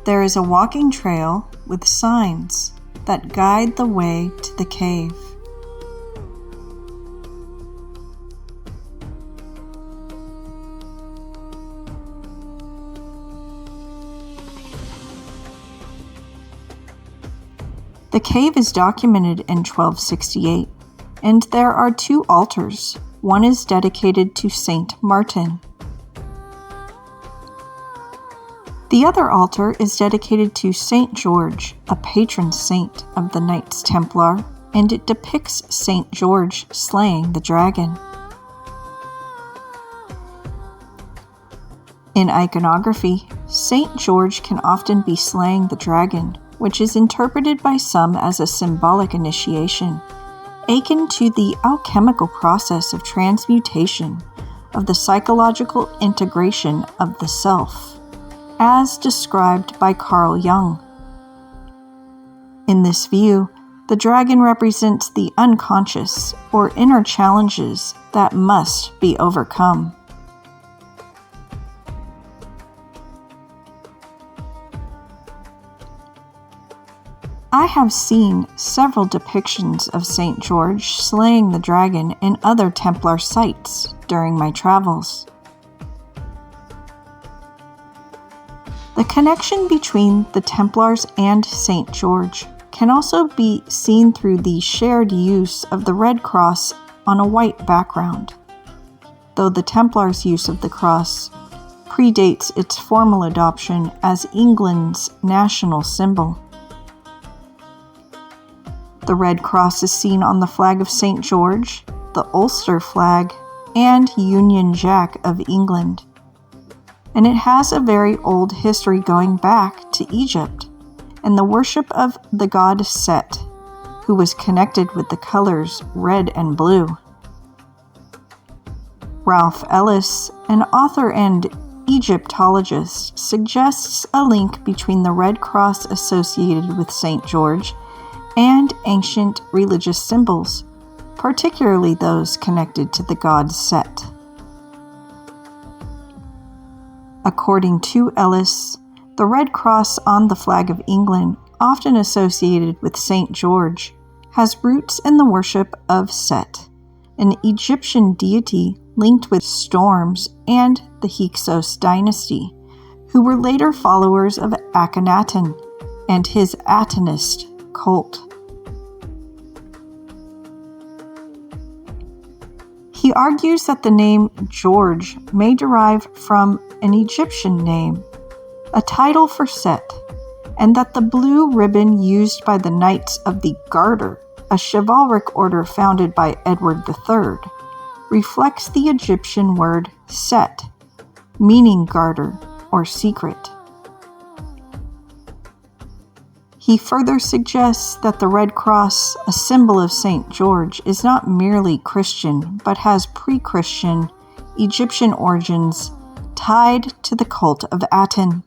There is a walking trail with signs that guide the way to the cave. The cave is documented in 1268, and there are two altars. One is dedicated to Saint Martin. The other altar is dedicated to Saint George, a patron saint of the Knights Templar and it depicts St. George slaying the dragon. In iconography, St. George can often be slaying the dragon, which is interpreted by some as a symbolic initiation, akin to the alchemical process of transmutation of the psychological integration of the self, as described by Carl Jung. In this view, the dragon represents the unconscious or inner challenges that must be overcome. I have seen several depictions of St. George slaying the dragon in other Templar sites during my travels. The connection between the Templars and St. George can also be seen through the shared use of the red cross on a white background, though the Templars' use of the cross predates its formal adoption as England's national symbol. The red cross is seen on the flag of St. George, the Ulster flag, and Union Jack of England, and it has a very old history going back to Egypt and the worship of the god Set, who was connected with the colors red and blue. Ralph Ellis, an author and Egyptologist, suggests a link between the red cross associated with St. George and ancient religious symbols, particularly those connected to the god Set. According to Ellis, the red cross on the flag of England, often associated with St. George, has roots in the worship of Set, an Egyptian deity linked with storms and the Hyksos dynasty, who were later followers of Akhenaten and his Atenist cult. He argues that the name George may derive from an Egyptian name, a title for Set, and that the blue ribbon used by the Knights of the Garter, a chivalric order founded by Edward III, reflects the Egyptian word Set, meaning garter or secret. He further suggests that the Red Cross, a symbol of St. George, is not merely Christian, but has pre-Christian Egyptian origins tied to the cult of Aten.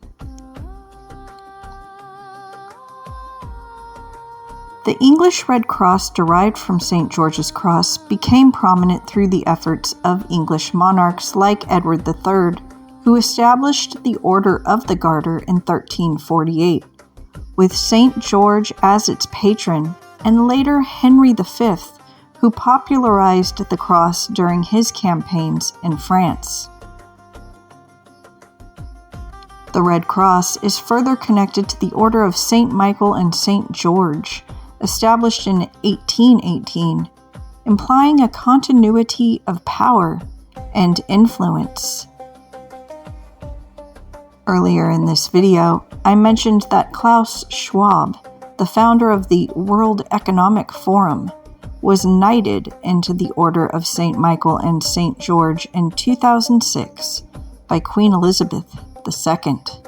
The English Red Cross, derived from St. George's Cross, became prominent through the efforts of English monarchs like Edward III, who established the Order of the Garter in 1348. With St. George as its patron, and later Henry V, who popularized the cross during his campaigns in France. The Red Cross is further connected to the Order of St. Michael and St. George, established in 1818, implying a continuity of power and influence. Earlier in this video, I mentioned that Klaus Schwab, the founder of the World Economic Forum, was knighted into the Order of St. Michael and St. George in 2006 by Queen Elizabeth II.